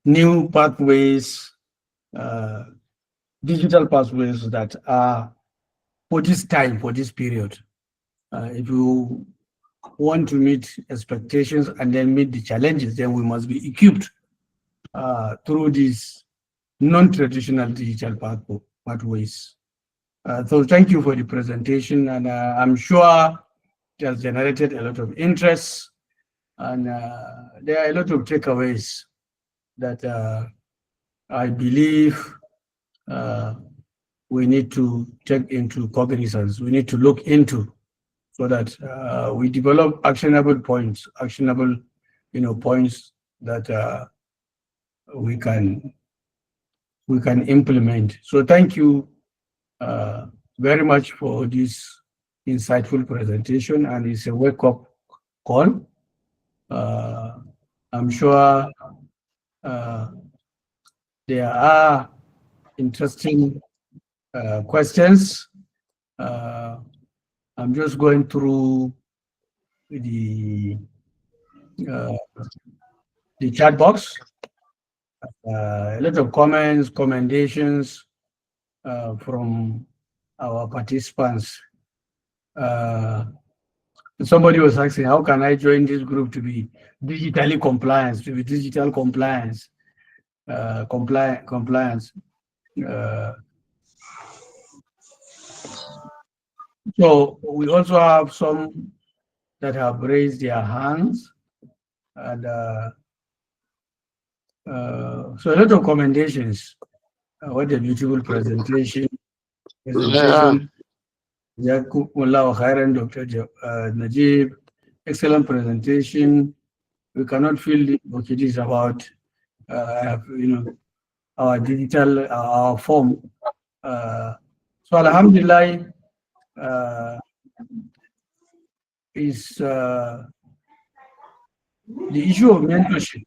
new pathways, digital pathways that are for this time, for this period. If you want to meet expectations and then meet the challenges, then we must be equipped through these non-traditional digital pathways. So thank you for the presentation, and I'm sure it has generated a lot of interest, and there are a lot of takeaways that I believe we need to take into cognizance, we need to look into, so that we develop actionable points, points that we can implement. So thank you very much for this insightful presentation, and it's a wake-up call. I'm sure there are interesting questions. I'm just going through the chat box. A lot of comments, commendations, from our participants. Somebody was asking, how can I join this group to be digitally compliant, to be digital compliance, compliance. So we also have some that have raised their hands, and so a lot of commendations. What a beautiful presentation. Jazakumullahu khairan, Dr. Najeeb. Excellent presentation. We cannot feel what it is about, our digital, our form. So Alhamdulillah, is the issue of mentorship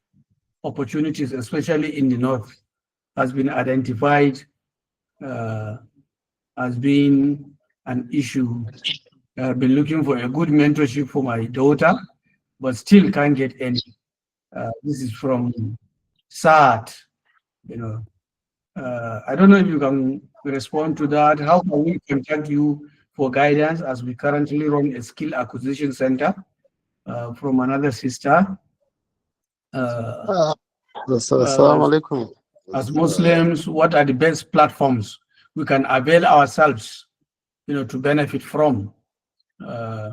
opportunities, especially in the North, has been identified as being an issue. I've been looking for a good mentorship for my daughter, but still can't get any. This is from SAT, I don't know if you can respond to that. How can we contact you for guidance, as we currently run a skill acquisition center from another sister? Assalamu alaikum. As Muslims, what are the best platforms we can avail ourselves, to benefit from? Dr.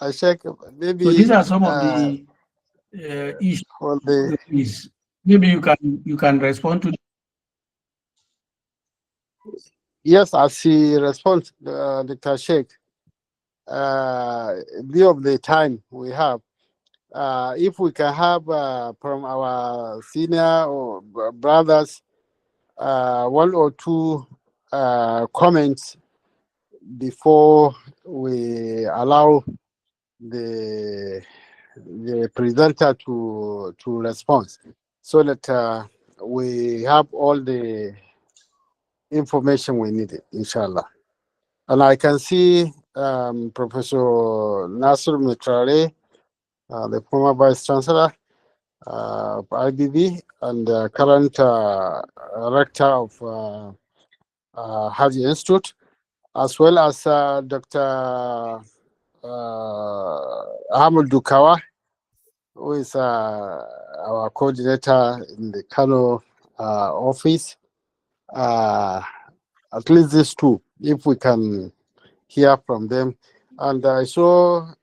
Ashek, maybe. So these are some of the issues. Maybe you can respond to. Yes, I see response, Dr. Sheikh. View of the time we have, if we can have from our senior or brothers one or two comments before we allow the presenter to respond, so that we have all the information we need, inshallah. And I can see Professor Nasir Mitrare, the former Vice Chancellor of IBB and current Rector of Haji Institute, as well as Dr. Ahmed Dukawa, who is our coordinator in the Kano office. At least these two, if we can hear from them. And I saw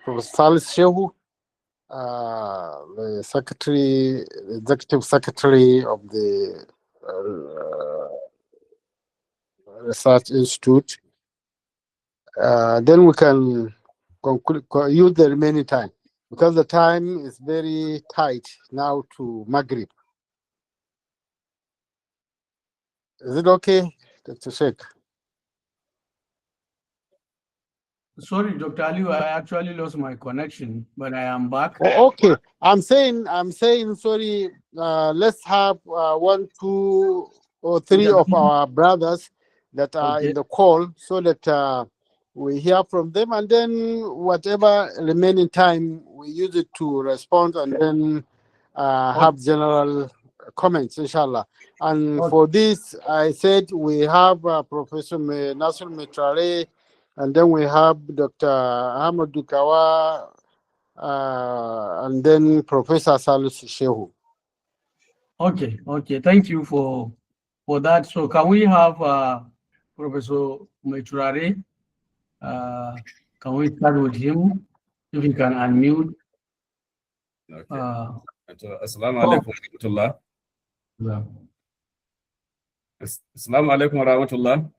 Professor Salis Shehu, the executive secretary of the Research Institute. Then we can use the remaining time, because the time is very tight now to Maghrib. Is it okay, Dr. Sheikh? Sorry, Dr. Ali, I actually lost my connection, but I am back. Oh, okay. I'm saying, sorry, let's have 1, 2, or 3 of our brothers that are in the call, so that we hear from them, and then whatever remaining time, we use it to respond, and then have general comments, inshallah. And for this, I said we have Professor Nasir Mitrare, and then we have Dr. Ahmed Dukawa, and then Professor Salis Shehu. Okay. Thank you for that. So can we have Professor Mitrare? Can we start with him? If you can unmute. Assalamu alaikum wa rahmatullah. Assalamu alaikum wa rahmatullah.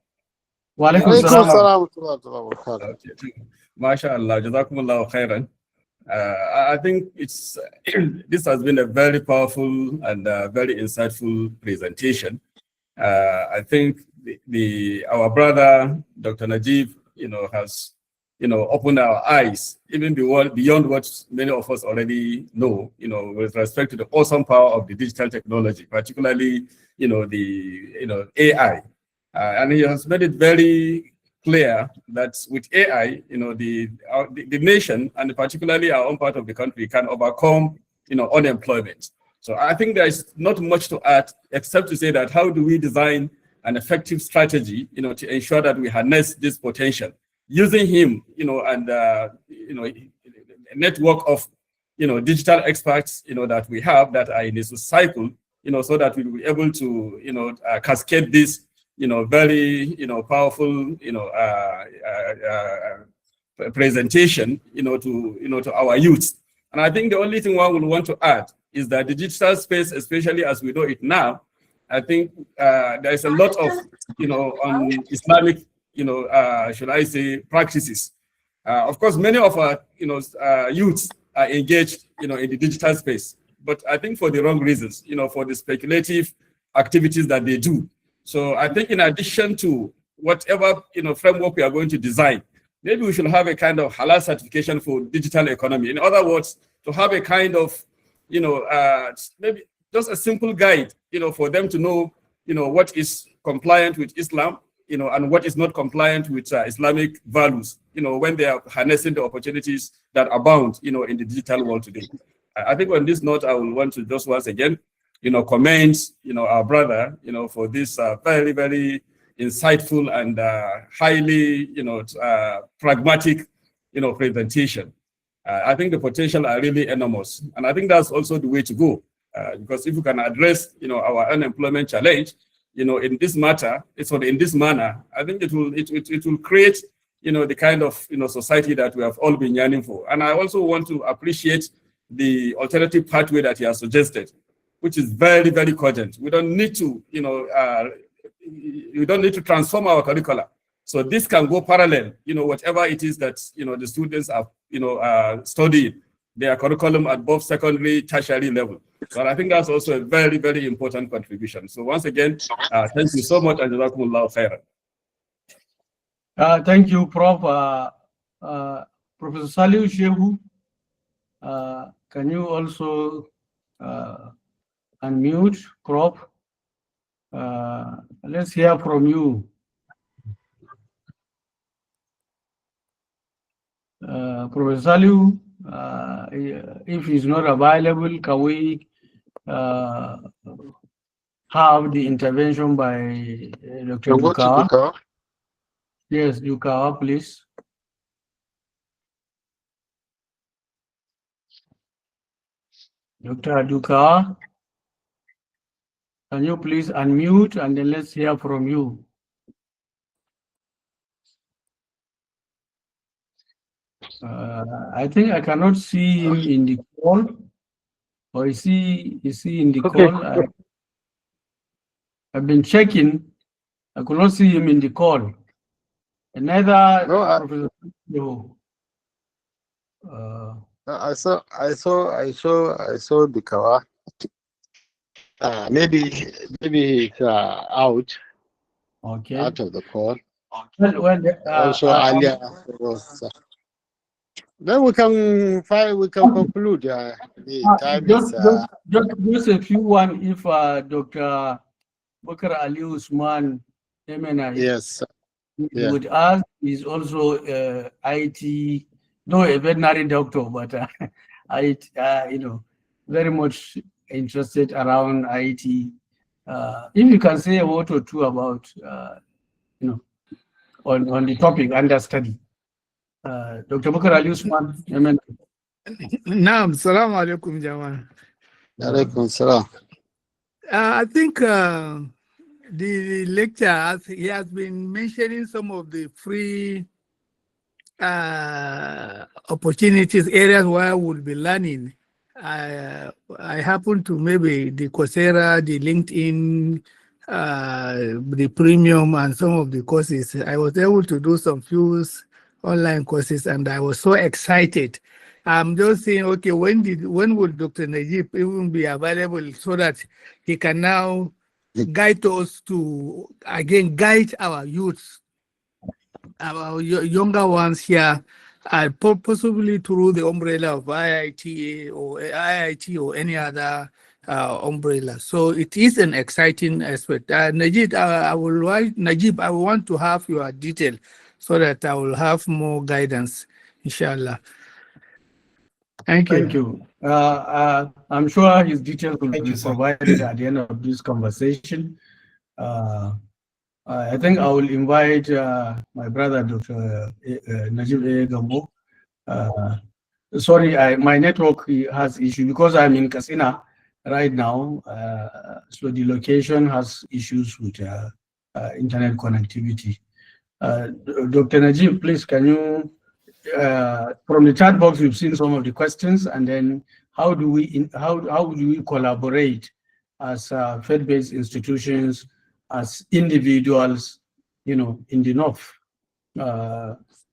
Wa alaikum assalam wa rahmatullah. MashaAllah, jazakumullahu khairan. I think this has been a very powerful and very insightful presentation. I think our brother Dr. Najeeb, has opened our eyes even beyond what many of us already know, with respect to the awesome power of the digital technology, particularly the AI, and he has made it very clear that with AI, the nation, and particularly our own part of the country, can overcome unemployment. So I think there is not much to add, except to say that how do we design an effective strategy, to ensure that we harness this potential, using him, and a network of, digital experts, that we have that are in this cycle, so that we will be able to, cascade this, very, powerful, presentation, to our youth. And I think the only thing one will want to add is that the digital space, especially as we know it now, I think there is a lot of, on Islamic, should I say, practices. Of course, many of our, youths are engaged, in the digital space, but I think for the wrong reasons, for the speculative activities that they do. So I think in addition to whatever, framework we are going to design, maybe we should have a kind of halal certification for digital economy. In other words, to have a kind of, maybe just a simple guide, for them to know, what is compliant with Islam, and what is not compliant with Islamic values, when they are harnessing the opportunities that abound, in the digital world today. I think on this note, I will want to just once again, commend, our brother, for this very, very insightful and highly, pragmatic, presentation. I think the potential are really enormous, and I think that's also the way to go. Because if we can address, our unemployment challenge, in this matter, in this manner, I think it will create, the kind of, society that we have all been yearning for. And I also want to appreciate the alternative pathway that he has suggested, which is very, very cogent. We don't need to, we don't need to transform our curricula. So this can go parallel, whatever it is that, the students are, studying their curriculum at both secondary, tertiary level. So I think that's also a very, very important contribution. So once again, thank you so much, and jazakumullahu khairan. Thank you, Prof. Professor Saliu Shehu, can you also unmute, Prof? Let's hear from you. Professor Saliu, if he's not available, can we have the intervention by Dr. Dukawa? Yes, Dukawa, please. Dr. Dukawa, can you please unmute, and then let's hear from you. I think I cannot see him in the call, or is he in the call? I've been checking. I could not see him in the call. And neither. I saw Dukawa. Maybe he's out. Okay. Out of the call. Also, earlier was. Then we can conclude. The time just a few one. If Dr. Bakr Ali Usman Emena, yes, would ask, is also IT, no a veterinary doctor, but very much interested around IT. If you can say a word or two about on the topic under study. Dr. Bakr Ali Usman, Amen. Naam, salaam alaikum, Jawan. Alaikum salam. I think the lecture, he has been mentioning some of the free opportunities, areas where we'll be learning. I happen to maybe the Coursera, the LinkedIn, the premium, and some of the courses. I was able to do some few online courses, and I was so excited. I'm just saying, okay, when will Dr. Najeeb even be available so that he can now guide us to, again, guide our youths, our younger ones here, possibly through the umbrella of IIT or any other umbrella. So it is an exciting aspect. Najeeb, I want to have your detail so that I will have more guidance, inshallah. Thank you. Thank you. I'm sure his details will Thank be you, sir. provided at the end of this conversation. I think I will invite my brother, Dr. Najib Gambo. Sorry, my network has issue because I'm in Kasina right now. So the location has issues with internet connectivity. Dr. Najib, please, can you, from the chat box, we've seen some of the questions, and then how do we collaborate as faith-based institutions, as individuals, in the North?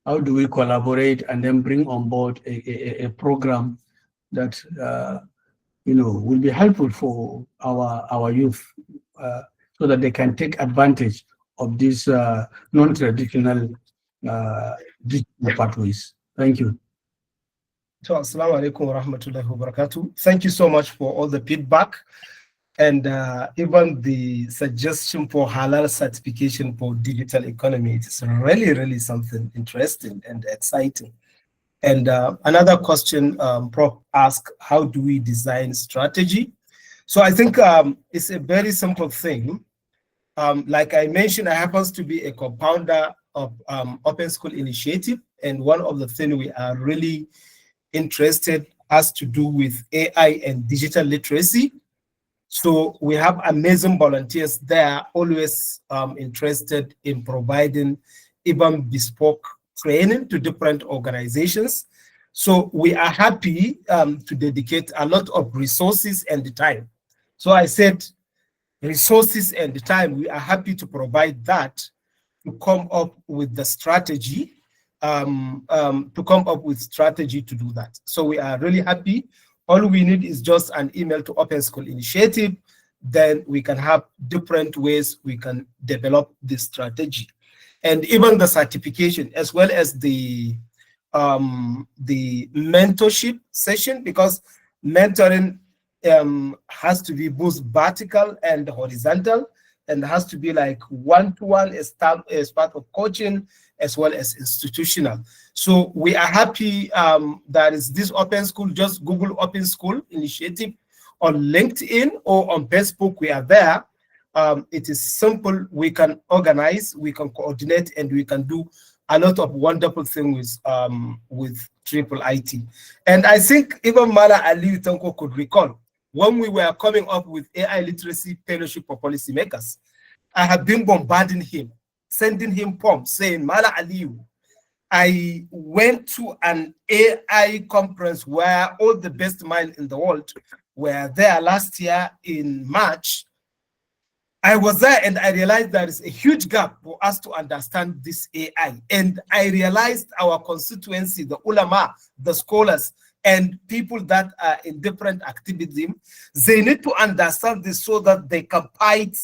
How do we collaborate and then bring on board a program that will be helpful for our youth, so that they can take advantage of these non-traditional digital pathways? Thank you. So, assalamu alaikum wa rahmatullahi wa barakatuh. Thank you so much for all the feedback and even the suggestion for halal certification for digital economy. It's really, really something interesting and exciting. And another question Prof asked, how do we design strategy? So I think it's a very simple thing. Like I mentioned, I happen to be a co-founder of Open School Initiative, and one of the things we are really interested has to do with AI and digital literacy. So we have amazing volunteers there, always interested in providing even bespoke training to different organizations. So we are happy to dedicate a lot of resources and the time. So I said resources and the time, we are happy to provide that to come up with the strategy, to do that. So we are really happy. All we need is just an email to Open School Initiative. Then we can have different ways we can develop this strategy. And even the certification, as well as the mentorship session, because mentoring has to be both vertical and horizontal, and has to be like one-to-one as part of coaching, as well as institutional. So we are happy that is this Open School. Just Google Open School Initiative on LinkedIn or on Facebook. We are there. It is simple. We can organize, we can coordinate, and we can do a lot of wonderful things with IIIT. And I think even Mala Ali Tanko could recall when we were coming up with AI literacy fellowship for policymakers. I have been bombarding him, sending him poems saying, Mala Aliyu, I went to an AI conference where all the best minds in the world were there last year in March. I was there and I realized there is a huge gap for us to understand this AI. And I realized our constituency, the ulama, the scholars, and people that are in different activism, they need to understand this so that they can fight,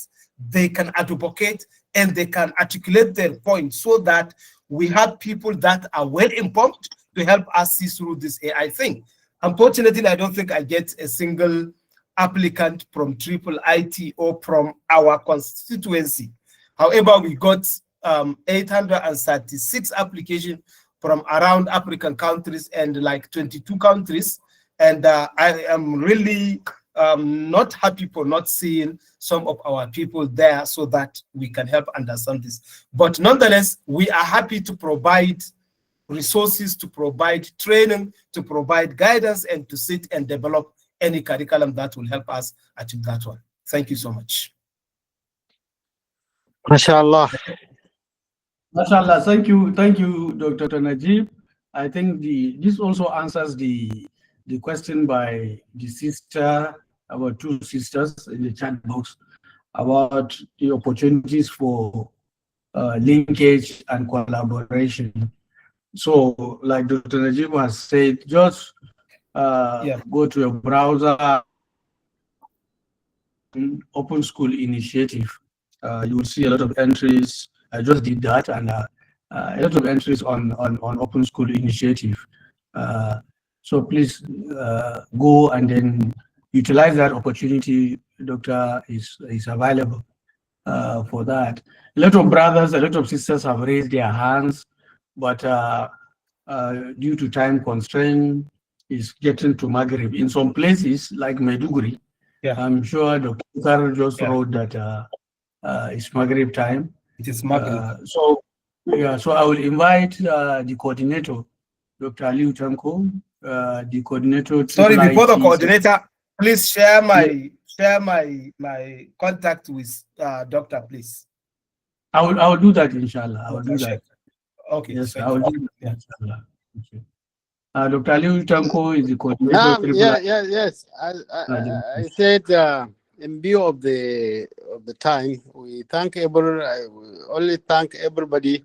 they can advocate, and they can articulate their points so that we have people that are well informed to help us see through this AI thing. Unfortunately, I don't think I get a single applicant from IIIT or from our constituency. However, we got 836 applications from around African countries and like 22 countries. And I am really not happy for not seeing some of our people there so that we can help understand this. But nonetheless, we are happy to provide resources, to provide training, to provide guidance, and to sit and develop any curriculum that will help us achieve that one. Thank you so much. MashaAllah. MashaAllah. Thank you, Dr. Najib. I think this also answers the question by the sister, our two sisters in the chat box, about the opportunities for linkage and collaboration. So, like Dr. Najib has said, just go to a browser, Open School Initiative. You will see a lot of entries. I just did that, and a lot of entries on Open School Initiative. So please go and then utilize that opportunity. Doctor is available for that. A lot of brothers, a lot of sisters have raised their hands, but due to time constraint, is getting to Maghrib. In some places, like Maiduguri, I'm sure Dr. Kar just wrote that it's Maghrib time. It is Maghrib. So I will invite the coordinator, Dr. Ali Utanko, the coordinator. Sorry, before the coordinator, please share my contact with doctor, please. I will do that, inshallah. I will do that. Okay. Yes, I will do that, inshallah. Okay. Dr. Ali Utanko is the coordinator. Yes. I said in view of the time, we only thank everybody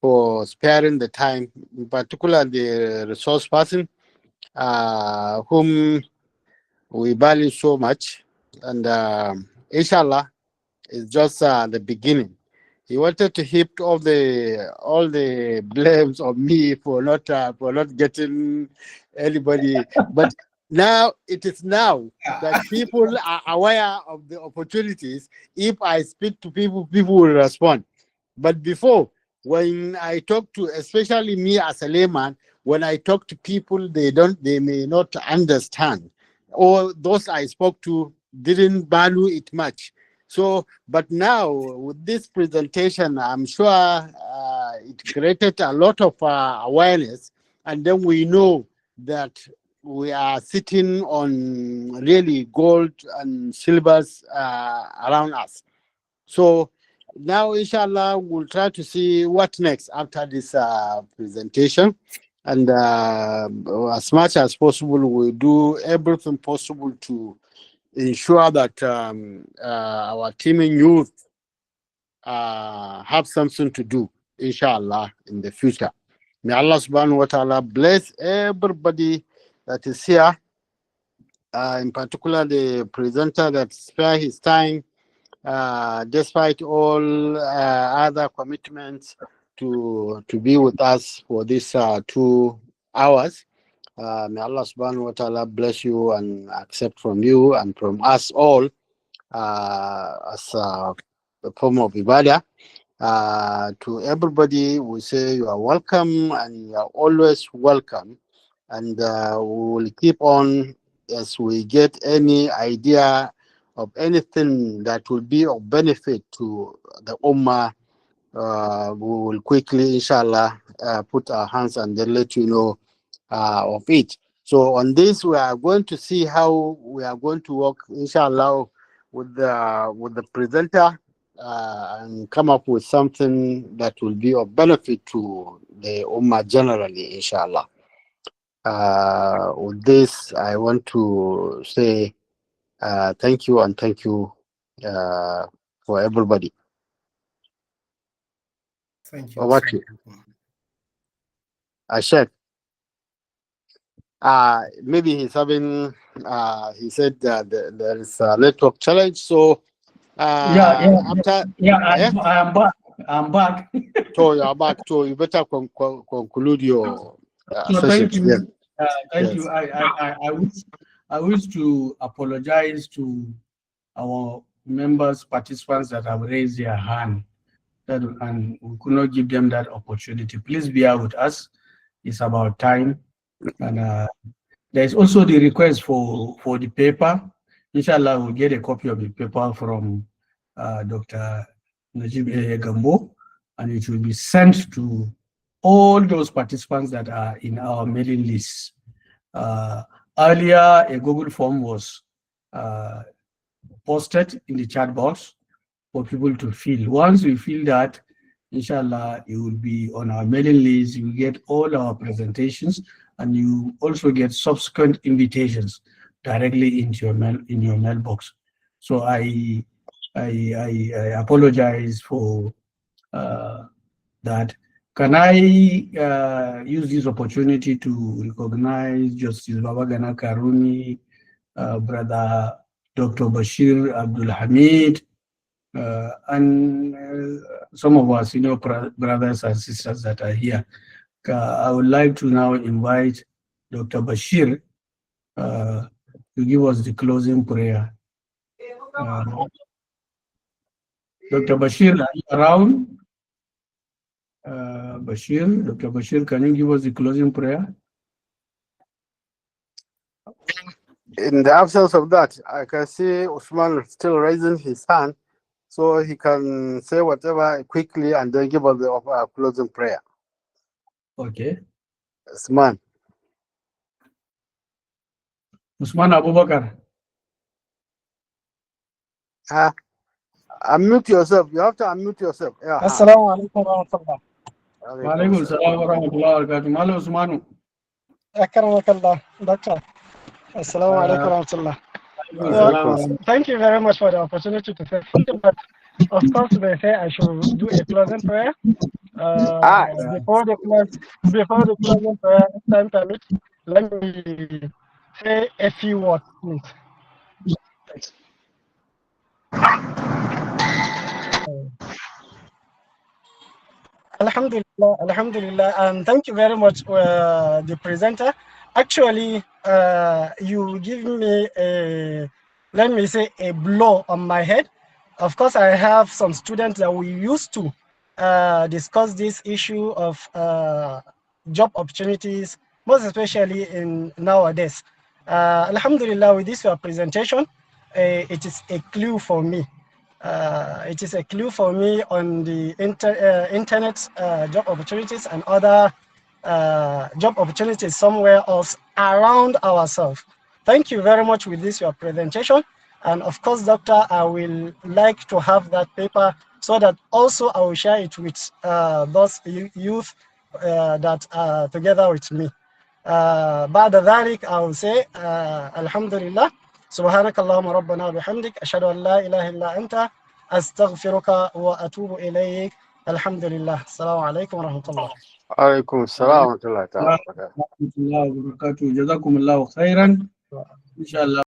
for sparing the time, in particular the resource person, whom we value so much, and inshallah, it's just the beginning. He wanted to heap all the blames on me for not getting anybody, but now it is now that people are aware of the opportunities. If I speak to people, people will respond. But before, when I talk to, especially me as a layman, when I talk to people, they may not understand, or those I spoke to didn't value it much. So, but now with this presentation, I'm sure it created a lot of awareness, and then we know that we are sitting on really gold and silvers around us. So now, inshallah, we'll try to see what next after this presentation. And as much as possible, we'll do everything possible to ensure that our teaming youth have something to do, inshallah, in the future. May Allah subhanahu wa ta'ala bless everybody that is here, in particular the presenter that spare his time, despite all other commitments to be with us for these 2 hours. May Allah subhanahu wa ta'ala bless you and accept from you and from us all as a form of ibadah. To everybody, we say you are welcome and you are always welcome. And we will keep on as we get any idea of anything that will be of benefit to the Ummah. We will quickly, inshallah, put our hands and then let you know of it. So on this, we are going to see how we are going to work, inshallah, with the presenter and come up with something that will be of benefit to the Ummah generally, inshallah. With this, I want to say thank you and thank you for everybody. Thank you. Over to you. Ashek. Maybe he's having, he said that there is a network challenge. So, I'm back. I'm back. So you are back. So you better conclude your So session. thank you. Thank you. I wish to apologize to our members, participants that have raised their hand, and we could not give them that opportunity. Please bear with us. It's about time. And there is also the request for the paper. Inshallah, we'll get a copy of the paper from Dr. Najib Gambo, and it will be sent to all those participants that are in our mailing list. Earlier, a Google form was posted in the chat box for people to fill. Once we fill that, inshallah, you will be on our mailing list. You will get all our presentations, and you also get subsequent invitations directly into your mailbox. So I apologize for that. Can I use this opportunity to recognize Justice Babagana Karuni, Brother Dr. Bashir Abdul Hamid, and some of our senior brothers and sisters that are here. I would like to now invite Dr. Bashir to give us the closing prayer. Dr. Bashir, are you around? Dr. Bashir, can you give us the closing prayer? In the absence of that, I can see Usman still raising his hand, so he can say whatever quickly and then give us the closing prayer. Okay. Usman. Usman Abubakar. Unmute yourself. You have to unmute yourself. Yeah. Assalamu alaikum wa rahmatullah. Wa alaikum salam wa rahmatullahi wa barakatuh. Malam Usmanu. Akramakallah, Doctor. Assalamu alaikum wa rahmatullah. Salam. Thank you very much for the opportunity to say something, but of course they say I should do a closing prayer. Before the closing prayer, if time permits, let me say a few words, please. Alhamdulillah, and thank you very much, the presenter. Actually, you give me a, let me say, a blow on my head. Of course, I have some students that we used to discuss this issue of job opportunities, most especially in nowadays. Alhamdulillah, with this presentation, it is a clue for me. It is a clue for me on the internet job opportunities and other job opportunities somewhere else around ourselves. Thank you very much with this your presentation. And of course, Doctor, I will like to have that paper so that also I will share it with those youth that are together with me. بعد ذلك I will say الحمد لله سبحانك اللهم ربنا وبحمدك أشهد أن لا إله إلا أنت أستغفرك وأتوب إليك الحمد لله السلام عليكم ورحمة الله. عليكم السلام ورحمة الله ورحمة الله وبركاته. جزاكم الله خيرا. إن شاء الله.